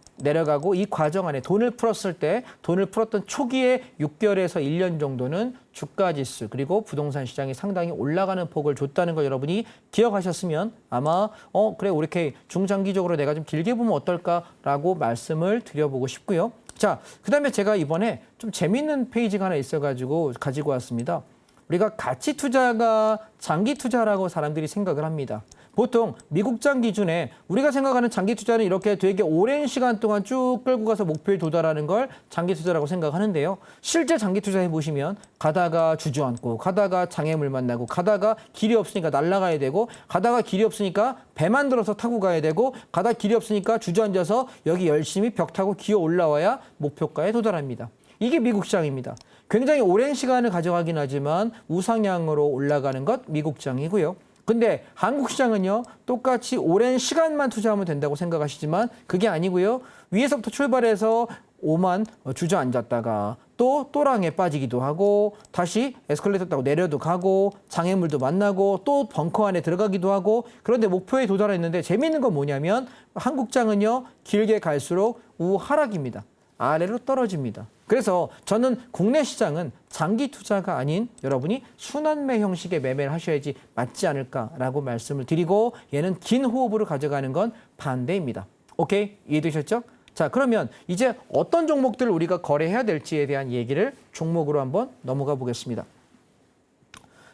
이 과정 안에 돈을 풀었던 초기에 6개월에서 1년 정도는 주가 지수 그리고 부동산 시장이 상당히 올라가는 폭을 줬다는 걸 여러분이 기억하셨으면 아마 그래 이렇게 중장기적으로 내가 좀 길게 보면 어떨까라고 말씀을 드려보고 싶고요. 자, 그다음에 제가 이번에 좀 재밌는 페이지가 하나 있어가지고 가지고 왔습니다. 우리가 가치 투자가 장기 투자라고 사람들이 생각을 합니다. 보통 미국장 기준에 우리가 생각하는 장기 투자는 이렇게 되게 오랜 시간 동안 쭉 끌고 가서 목표에 도달하는 걸 장기 투자라고 생각하는데요. 실제 장기 투자 해보시면 가다가 주저앉고 가다가 장애물 만나고 가다가 길이 없으니까 날아가야 되고 가다가 길이 없으니까 배 만들어서 타고 가야 되고 가다가 길이 없으니까 주저앉아서 여기 열심히 벽 타고 기어 올라와야 목표가에 도달합니다. 이게 미국 시장입니다. 굉장히 오랜 시간을 가져가긴 하지만 우상향으로 올라가는 것 미국장이고요. 근데 한국 시장은요, 똑같이 오랜 시간만 투자하면 된다고 생각하시지만 그게 아니고요. 위에서부터 출발해서 5만 주저앉았다가 또 또랑에 빠지기도 하고 다시 에스컬레이터 타고 내려도 가고 장애물도 만나고 또 벙커 안에 들어가기도 하고 그런데 목표에 도달했는데 재미있는 건 뭐냐면 한국장은요, 길게 갈수록 우하락입니다. 아래로 떨어집니다. 그래서 저는 국내 시장은 장기 투자가 아닌 여러분이 순환매 형식의 매매를 하셔야지 맞지 않을까라고 말씀을 드리고 얘는 긴 호흡으로 가져가는 건 반대입니다. 오케이? 이해되셨죠? 자, 그러면 이제 어떤 종목들을 우리가 거래해야 될지에 대한 얘기를 종목으로 한번 넘어가 보겠습니다.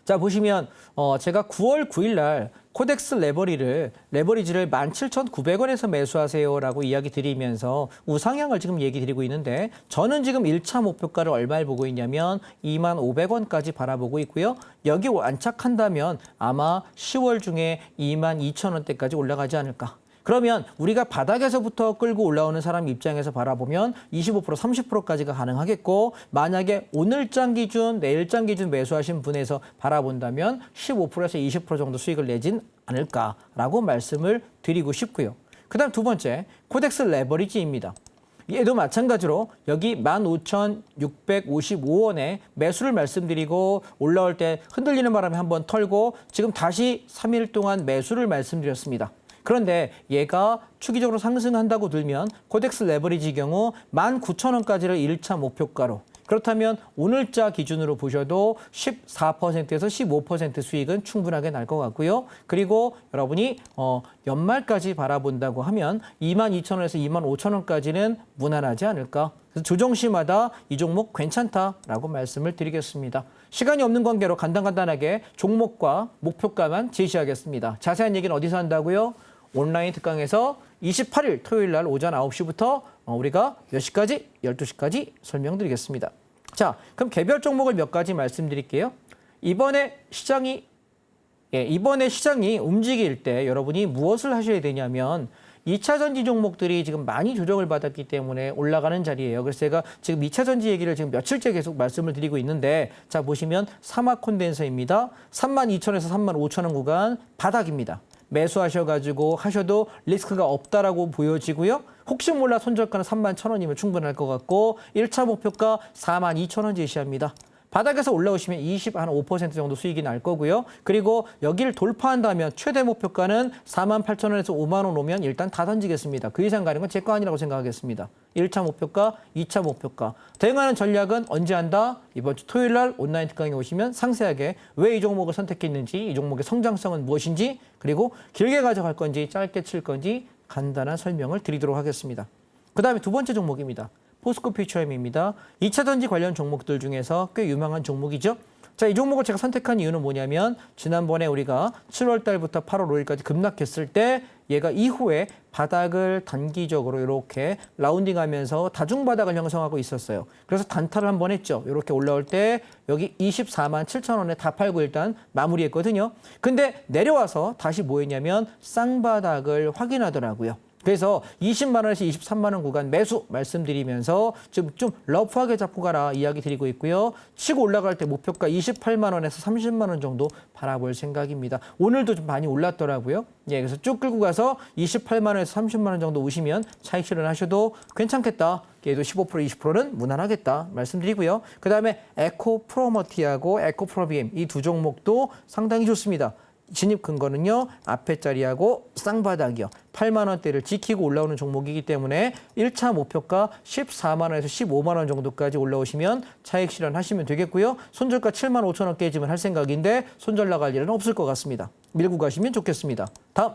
자, 보시면 제가 9월 9일 날 코덱스 레버리지를 17,900원에서 매수하세요라고 이야기 드리면서 우상향을 지금 얘기 드리고 있는데 저는 지금 1차 목표가를 얼마를 보고 있냐면 25,000원까지 바라보고 있고요. 여기 안착한다면 아마 10월 중에 22,000원대까지 올라가지 않을까. 그러면 우리가 바닥에서부터 끌고 올라오는 사람 입장에서 바라보면 25%, 30%까지가 가능하겠고 만약에 오늘장 기준, 내일장 기준 매수하신 분에서 바라본다면 15%에서 20% 정도 수익을 내진 않을까라고 말씀을 드리고 싶고요. 그다음 두 번째, 코덱스 레버리지입니다. 얘도 마찬가지로 여기 15,655원에 매수를 말씀드리고 올라올 때 흔들리는 바람에 한번 털고 지금 다시 3일 동안 매수를 말씀드렸습니다. 그런데 얘가 추기적으로 상승한다고 들면 코덱스 레버리지 경우 19,000원까지를 1차 목표가로 그렇다면 오늘자 기준으로 보셔도 14%에서 15% 수익은 충분하게 날 것 같고요. 그리고 여러분이 연말까지 바라본다고 하면 22,000원에서 25,000원까지는 무난하지 않을까. 그래서 조정시마다 이 종목 괜찮다라고 말씀을 드리겠습니다. 시간이 없는 관계로 간단하게 종목과 목표가만 제시하겠습니다. 자세한 얘기는 어디서 한다고요? 온라인 특강에서 28일 토요일 날 오전 9시부터 우리가 몇 시까지? 12시까지 설명드리겠습니다. 자, 그럼 개별 종목을 몇 가지 말씀드릴게요. 이번에 시장이 움직일 때 여러분이 무엇을 하셔야 되냐면 2차 전지 종목들이 지금 많이 조정을 받았기 때문에 올라가는 자리예요. 그래서 제가 지금 2차 전지 얘기를 지금 며칠째 계속 말씀을 드리고 있는데 자, 보시면 사막 콘덴서입니다. 32,000원에서 35,000원 구간 바닥입니다. 매수하셔가지고 하셔도 리스크가 없다라고 보여지고요. 혹시 몰라 손절가는 31,000원이면 충분할 것 같고 1차 목표가 42,000원 제시합니다. 바닥에서 올라오시면 5% 정도 수익이 날 거고요. 그리고 여기를 돌파한다면 최대 목표가는 48,000원에서 5만 원 오면 일단 다 던지겠습니다. 그 이상 가는 건 제 거 아니라고 생각하겠습니다. 1차 목표가, 2차 목표가. 대응하는 전략은 언제 한다? 이번 주 토요일 날 온라인 특강에 오시면 상세하게 왜 이 종목을 선택했는지, 이 종목의 성장성은 무엇인지, 그리고 길게 가져갈 건지, 짧게 칠 건지 간단한 설명을 드리도록 하겠습니다. 그 다음에 두 번째 종목입니다. 포스코 퓨처엠입니다. 2차 전지 관련 종목들 중에서 꽤 유명한 종목이죠. 자, 이 종목을 제가 선택한 이유는 뭐냐면 지난번에 우리가 7월 달부터 8월 5일까지 급락했을 때 얘가 이후에 바닥을 단기적으로 이렇게 라운딩하면서 다중바닥을 형성하고 있었어요. 그래서 단타를 한번 했죠. 이렇게 올라올 때 여기 24만 7천 원에 다 팔고 일단 마무리했거든요. 근데 내려와서 다시 뭐 했냐면 쌍바닥을 확인하더라고요. 그래서 20만 원에서 23만 원 구간 매수 말씀드리면서 좀 러프하게 잡고 가라 이야기 드리고 있고요. 치고 올라갈 때 목표가 28만 원에서 30만 원 정도 바라볼 생각입니다. 오늘도 좀 많이 올랐더라고요. 예, 그래서 쭉 끌고 가서 28만 원에서 30만 원 정도 오시면 차익 실현하셔도 괜찮겠다. 얘도 15% 20%는 무난하겠다 말씀드리고요. 그다음에 에코프로머티하고 에코프로비엠 이 두 종목도 상당히 좋습니다. 진입 근거는요. 앞에 자리하고 쌍바닥이요. 8만 원대를 지키고 올라오는 종목이기 때문에 1차 목표가 14만 원에서 15만 원 정도까지 올라오시면 차익 실현하시면 되겠고요. 손절가 7만 5천 원 깨지면 할 생각인데 손절 나갈 일은 없을 것 같습니다. 밀고 가시면 좋겠습니다. 다음.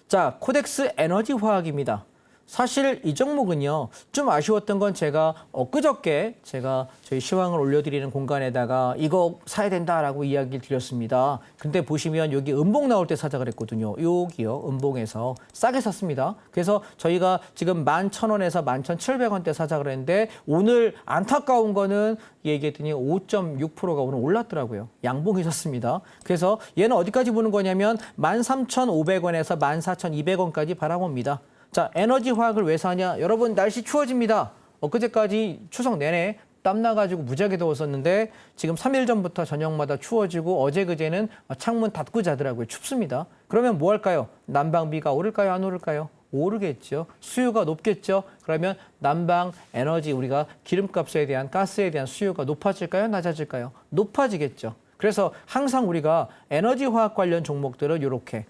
자, 코덱스 에너지화학입니다. 사실 이 종목은요, 좀 아쉬웠던 건 제가 엊그저께 제가 저희 시황을 올려드리는 공간에다가 이거 사야 된다라고 이야기를 드렸습니다. 근데 보시면 여기 음봉 나올 때 사자 그랬거든요. 여기요, 음봉에서 싸게 샀습니다. 그래서 저희가 지금 11,000원에서 11,700원대 사자 그랬는데 오늘 안타까운 거는 얘기했더니 5.6%가 오늘 올랐더라고요. 양봉이 섰습니다. 그래서 얘는 어디까지 보는 거냐면 13,500원에서 14,200원까지 바라봅니다. 자, 에너지 화학을 왜 사냐? 여러분, 날씨 추워집니다. 엊그제까지 추석 내내 땀 나가지고 무지하게 더웠었는데 지금 3일 전부터 저녁마다 추워지고 어제 그제는 창문 닫고 자더라고요. 춥습니다. 그러면 뭐 할까요? 난방비가 오를까요? 안 오를까요? 오르겠죠. 수요가 높겠죠. 그러면 난방, 에너지, 우리가 기름값에 대한, 가스에 대한 수요가 높아질까요? 낮아질까요? 높아지겠죠. 그래서 항상 우리가 에너지 화학 관련 종목들은 이렇게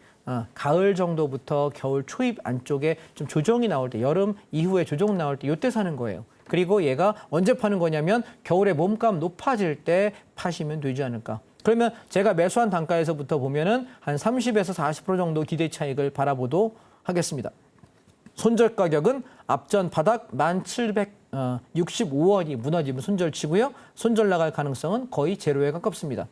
가을 정도부터 겨울 초입 안쪽에 좀 조정이 나올 때, 여름 이후에 조정 나올 때 이때 사는 거예요. 그리고 얘가 언제 파는 거냐면 겨울에 몸값 높아질 때 파시면 되지 않을까. 그러면 제가 매수한 단가에서부터 보면은 한 30에서 40% 정도 기대 차익을 바라보도록 하겠습니다. 손절 가격은 앞전 바닥 1,765원이 무너지면 손절 치고요. 손절 나갈 가능성은 거의 제로에 가깝습니다.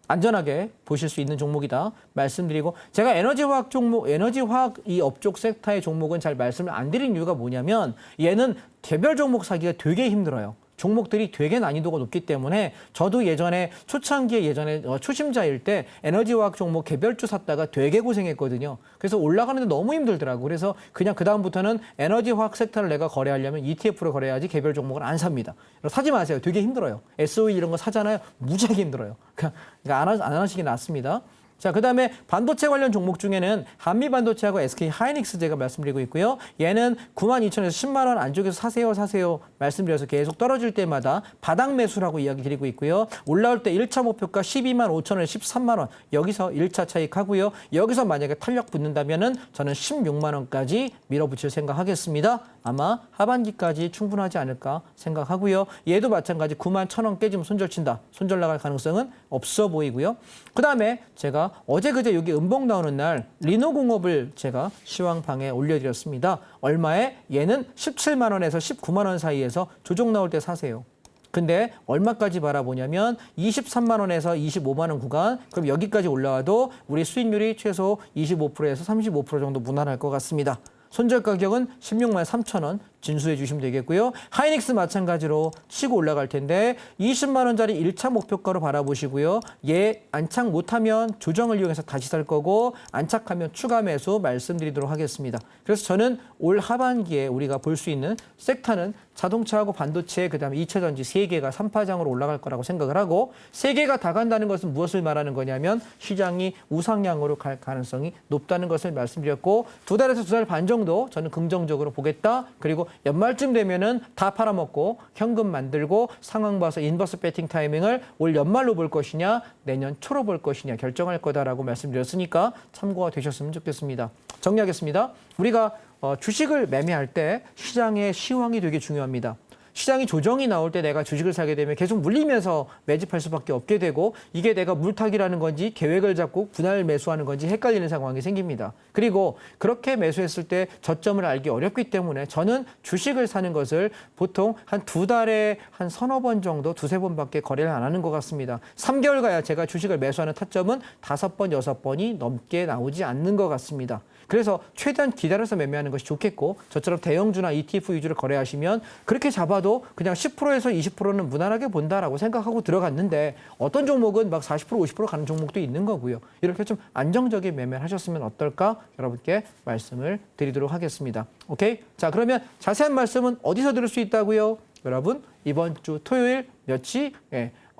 안전하게 보실 수 있는 종목이다 말씀드리고, 제가 에너지화학 종목, 에너지화학 이 업종 섹터의 종목은 잘 말씀을 안 드린 이유가 뭐냐면 얘는 개별 종목 사기가 되게 힘들어요. 종목들이 되게 난이도가 높기 때문에 저도 예전에 초창기에 예전에 초심자일 때 에너지화학 종목 개별주 샀다가 되게 고생했거든요. 그래서 올라가는데 너무 힘들더라고요. 그래서 그냥 그다음부터는 에너지화학 섹터를 내가 거래하려면 ETF로 거래해야지 개별 종목을 안 삽니다. 사지 마세요. 되게 힘들어요. SOE 이런 거 사잖아요. 무지하게 힘들어요. 그러니까 안 하시기 낫습니다. 자, 그다음에 반도체 관련 종목 중에는 한미반도체하고 SK 하이닉스 제가 말씀드리고 있고요. 얘는 92,000원에서 10만 원 안쪽에서 사세요 말씀드려서 계속 떨어질 때마다 바닥 매수라고 이야기 드리고 있고요. 올라올 때 1차 목표가 12만 5천 원에서 13만 원. 여기서 1차 차익하고요. 여기서 만약에 탄력 붙는다면은 저는 16만 원까지 밀어붙일 생각하겠습니다. 아마 하반기까지 충분하지 않을까 생각하고요. 얘도 마찬가지 9만 1,000원 깨지면 손절 친다. 손절 나갈 가능성은 없어 보이고요. 그다음에 제가 어제 그제 여기 음봉 나오는 날 리노공업을 제가 시황방에 올려드렸습니다. 얼마에? 얘는 17만 원에서 19만 원 사이에서 조정 나올 때 사세요. 근데 얼마까지 바라보냐면 23만 원에서 25만 원 구간, 그럼 여기까지 올라와도 우리 수익률이 최소 25%에서 35% 정도 무난할 것 같습니다. 손절 가격은 16만 3천 원 진수해 주시면 되겠고요. 하이닉스 마찬가지로 치고 올라갈 텐데 20만 원짜리 1차 목표가로 바라보시고요. 얘 안착 못하면 조정을 이용해서 다시 살 거고 안착하면 추가 매수 말씀드리도록 하겠습니다. 그래서 저는 올 하반기에 우리가 볼 수 있는 섹터는 자동차하고 반도체, 그다음에 2차 전지 3개가 3파장으로 올라갈 거라고 생각을 하고, 3개가 다 간다는 것은 무엇을 말하는 거냐면 시장이 우상향으로 갈 가능성이 높다는 것을 말씀드렸고, 2달에서 2달 반 정도 저는 긍정적으로 보겠다. 그리고 연말쯤 되면은 다 팔아먹고 현금 만들고 상황 봐서 인버스 배팅 타이밍을 올 연말로 볼 것이냐 내년 초로 볼 것이냐 결정할 거다라고 말씀드렸으니까 참고가 되셨으면 좋겠습니다. 정리하겠습니다. 우리가 주식을 매매할 때 시장의 시황이 되게 중요합니다. 시장이 조정이 나올 때 내가 주식을 사게 되면 계속 물리면서 매집할 수밖에 없게 되고 이게 내가 물타기라는 건지 계획을 잡고 분할 매수하는 건지 헷갈리는 상황이 생깁니다. 그리고 그렇게 매수했을 때 저점을 알기 어렵기 때문에 저는 주식을 사는 것을 보통 한 2달에 한 서너 번 정도, 2~3번밖에 거래를 안 하는 것 같습니다. 3개월 가야 제가 주식을 매수하는 타점은 5번, 6번이 넘게 나오지 않는 것 같습니다. 그래서 최대한 기다려서 매매하는 것이 좋겠고 저처럼 대형주나 ETF 위주로 거래하시면 그렇게 잡아도 그냥 10%에서 20%는 무난하게 본다라고 생각하고 들어갔는데 어떤 종목은 막 40%, 50% 가는 종목도 있는 거고요. 이렇게 좀 안정적인 매매를 하셨으면 어떨까 여러분께 말씀을 드리도록 하겠습니다. 오케이? 자, 그러면 자세한 말씀은 어디서 들을 수 있다고요? 여러분, 이번 주 토요일 몇 시?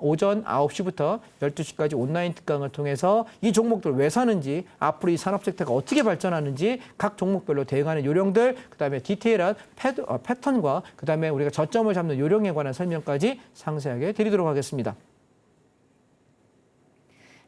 오전 9시부터 12시까지 온라인 특강을 통해서 이 종목들 왜 사는지, 앞으로 이 산업 섹터가 어떻게 발전하는지, 각 종목별로 대응하는 요령들, 그다음에 디테일한 패턴과 그다음에 우리가 저점을 잡는 요령에 관한 설명까지 상세하게 드리도록 하겠습니다.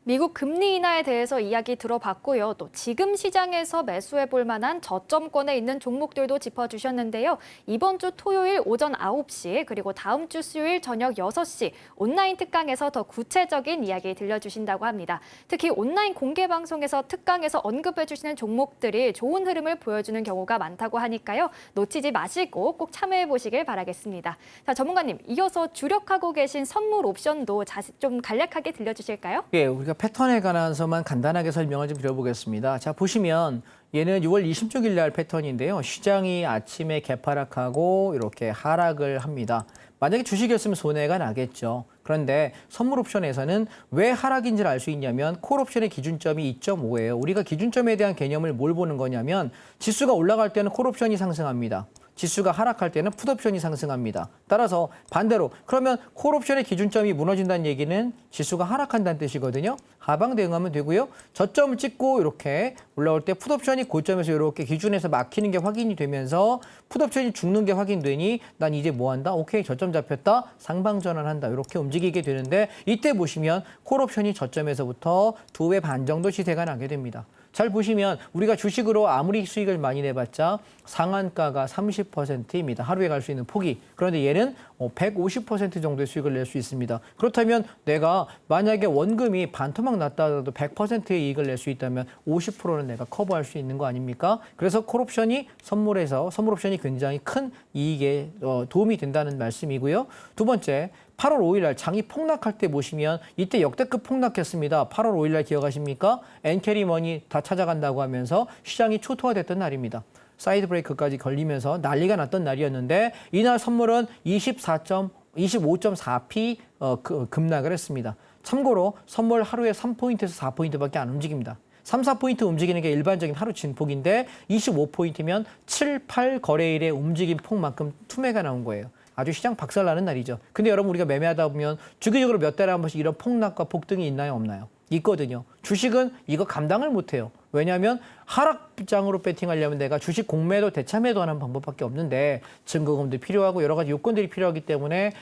미국 금리 인하에 대해서 이야기 들어봤고요. 또 지금 시장에서 매수해 볼 만한 저점권에 있는 종목들도 짚어주셨는데요. 이번 주 토요일 오전 9시 그리고 다음 주 수요일 저녁 6시 온라인 특강에서 더 구체적인 이야기 들려주신다고 합니다. 특히 온라인 공개 방송에서 특강에서 언급해 주시는 종목들이 좋은 흐름을 보여주는 경우가 많다고 하니까요. 놓치지 마시고 꼭 참여해 보시길 바라겠습니다. 자, 전문가님, 이어서 주력하고 계신 선물 옵션도 좀 간략하게 들려주실까요? 예, 우리가 패턴에 관해서만 간단하게 설명을 좀 드려보겠습니다. 자, 보시면 얘는 6월 26일 날 패턴인데요. 시장이 아침에 개파락하고 이렇게 하락을 합니다. 만약에 주식이었으면 손해가 나겠죠. 그런데 선물 옵션에서는 왜 하락인지를 알 수 있냐면 콜 옵션의 기준점이 2.5예요. 우리가 기준점에 대한 개념을 뭘 보는 거냐면 지수가 올라갈 때는 콜 옵션이 상승합니다. 지수가 하락할 때는 풋 옵션이 상승합니다. 따라서 반대로 그러면 콜 옵션의 기준점이 무너진다는 얘기는 지수가 하락한다는 뜻이거든요. 하방 대응하면 되고요. 저점을 찍고 이렇게 올라올 때 풋 옵션이 고점에서 이렇게 기준에서 막히는 게 확인이 되면서 풋 옵션이 죽는 게 확인되니 난 이제 뭐 한다? 오케이, 저점 잡혔다. 상방 전환한다. 이렇게 움직이게 되는데 이때 보시면 콜 옵션이 저점에서부터 2배 반 정도 시세가 나게 됩니다. 잘 보시면 우리가 주식으로 아무리 수익을 많이 내봤자 상한가가 30%입니다. 하루에 갈 수 있는 폭이. 그런데 얘는 150% 정도의 수익을 낼 수 있습니다. 그렇다면 내가 만약에 원금이 반토막 났다 하더라도 100%의 이익을 낼 수 있다면 50%는 내가 커버할 수 있는 거 아닙니까? 그래서 콜옵션이 선물 옵션이 굉장히 큰 이익에 도움이 된다는 말씀이고요. 두 번째, 8월 5일 날 장이 폭락할 때 보시면 이때 역대급 폭락했습니다. 8월 5일 날 기억하십니까? 엔캐리머니 다 찾아간다고 하면서 시장이 초토화됐던 날입니다. 사이드 브레이크까지 걸리면서 난리가 났던 날이었는데 이날 선물은 25.4p 급락을 했습니다. 참고로 선물 하루에 3포인트에서 4포인트밖에 안 움직입니다. 3, 4포인트 움직이는 게 일반적인 하루 진폭인데 25포인트면 7, 8 거래일의 움직임 폭만큼 투매가 나온 거예요. 아주 시장 박살나는 날이죠. 근데 여러분 우리가 매매하다 보면 주기적으로 몇 달에 한 번씩 이런 폭락과 폭등이 있나요? 없나요? 있거든요. 주식은 이거 감당을 못해요. 왜냐하면 하락장으로 배팅하려면 내가 주식 공매도 대차매도 하는 방법밖에 없는데 증거금도 필요하고 여러 가지 요건들이 필요하기 때문에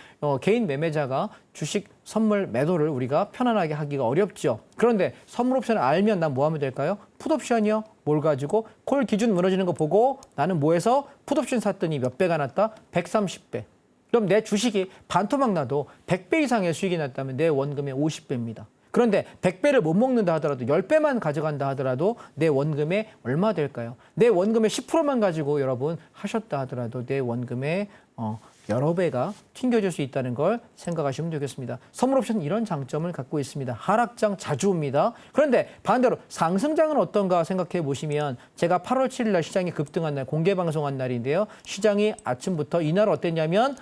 개인 매매자가 주식 선물 매도를 우리가 편안하게 하기가 어렵죠. 그런데 선물 옵션을 알면 난 뭐 하면 될까요? 풋옵션이요. 뭘 가지고 콜 기준 무너지는 거 보고 나는 뭐 해서 풋옵션 샀더니 몇 배가 났다? 130배. 그럼 내 주식이 반토막 나도 100배 이상의 수익이 났다면 내 원금의 50배입니다. 그런데 100배를 못 먹는다 하더라도 10배만 가져간다 하더라도 내 원금에 얼마 될까요? 내 원금의 10%만 가지고 여러분 하셨다 하더라도 내 원금의 여러 배가 튕겨질 수 있다는 걸 생각하시면 되겠습니다. 선물 옵션은 이런 장점을 갖고 있습니다. 하락장 자주 옵니다. 그런데 반대로 상승장은 어떤가 생각해 보시면 제가 8월 7일 날 시장이 급등한 날 공개 방송한 날인데요. 시장이 아침부터 이날 어땠냐면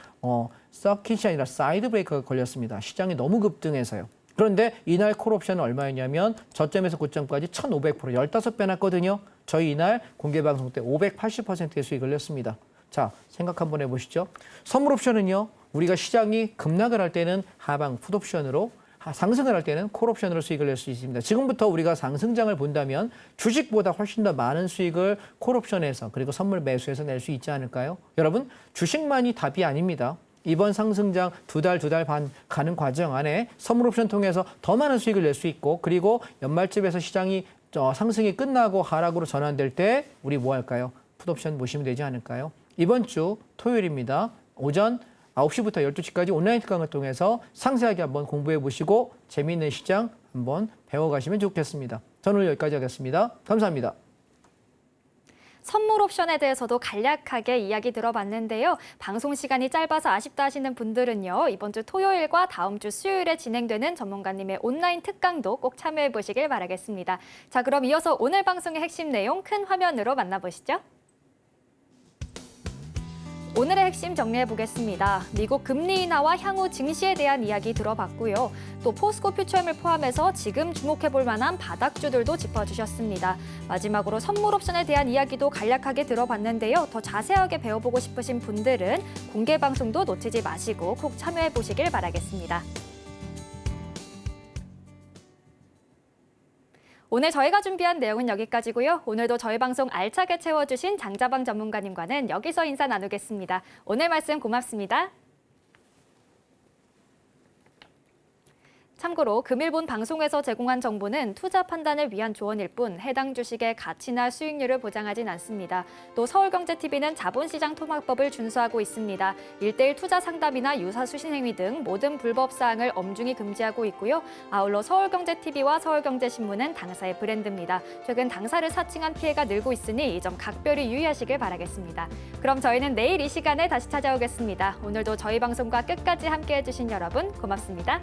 서킷이 아니라 사이드 브레이크가 걸렸습니다. 시장이 너무 급등해서요. 그런데 이날 콜 옵션은 얼마였냐면 저점에서 고점까지 1,500% 15배 났거든요. 저희 이날 공개 방송 때 580%의 수익을 냈습니다. 자, 생각 한번 해보시죠. 선물 옵션은요. 우리가 시장이 급락을 할 때는 하방 풋 옵션으로 상승을 할 때는 콜 옵션으로 수익을 낼 수 있습니다. 지금부터 우리가 상승장을 본다면 주식보다 훨씬 더 많은 수익을 콜 옵션에서 그리고 선물 매수에서 낼 수 있지 않을까요? 여러분, 주식만이 답이 아닙니다. 이번 상승장 두 달 반 가는 과정 안에 선물 옵션 통해서 더 많은 수익을 낼 수 있고 그리고 연말쯤에서 시장이 상승이 끝나고 하락으로 전환될 때 우리 뭐 할까요? 풋 옵션 보시면 되지 않을까요? 이번 주 토요일입니다. 오전 9시부터 12시까지 온라인 특강을 통해서 상세하게 한번 공부해 보시고 재미있는 시장 한번 배워가시면 좋겠습니다. 저는 오늘 여기까지 하겠습니다. 감사합니다. 선물 옵션에 대해서도 간략하게 이야기 들어봤는데요. 방송 시간이 짧아서 아쉽다 하시는 분들은요. 이번 주 토요일과 다음 주 수요일에 진행되는 전문가님의 온라인 특강도 꼭 참여해 보시길 바라겠습니다. 자, 그럼 이어서 오늘 방송의 핵심 내용 큰 화면으로 만나보시죠. 오늘의 핵심 정리해 보겠습니다. 미국 금리 인하와 향후 증시에 대한 이야기 들어봤고요. 또 포스코 퓨처엠을 포함해서 지금 주목해 볼 만한 바닥주들도 짚어주셨습니다. 마지막으로 선물 옵션에 대한 이야기도 간략하게 들어봤는데요. 더 자세하게 배워보고 싶으신 분들은 공개 방송도 놓치지 마시고 꼭 참여해 보시길 바라겠습니다. 오늘 저희가 준비한 내용은 여기까지고요. 오늘도 저희 방송 알차게 채워주신 장자방 전문가님과는 여기서 인사 나누겠습니다. 오늘 말씀 고맙습니다. 참고로 금일본 방송에서 제공한 정보는 투자 판단을 위한 조언일 뿐 해당 주식의 가치나 수익률을 보장하진 않습니다. 또 서울경제TV는 자본시장 통합법을 준수하고 있습니다. 1:1 투자 상담이나 유사 수신 행위 등 모든 불법 사항을 엄중히 금지하고 있고요. 아울러 서울경제TV와 서울경제신문은 당사의 브랜드입니다. 최근 당사를 사칭한 피해가 늘고 있으니 이 점 각별히 유의하시길 바라겠습니다. 그럼 저희는 내일 이 시간에 다시 찾아오겠습니다. 오늘도 저희 방송과 끝까지 함께해 주신 여러분 고맙습니다.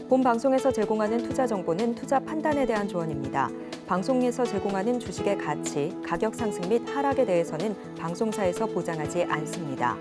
본 방송에서 제공하는 투자 정보는 투자 판단에 대한 조언입니다. 방송에서 제공하는 주식의 가치, 가격 상승 및 하락에 대해서는 방송사에서 보장하지 않습니다.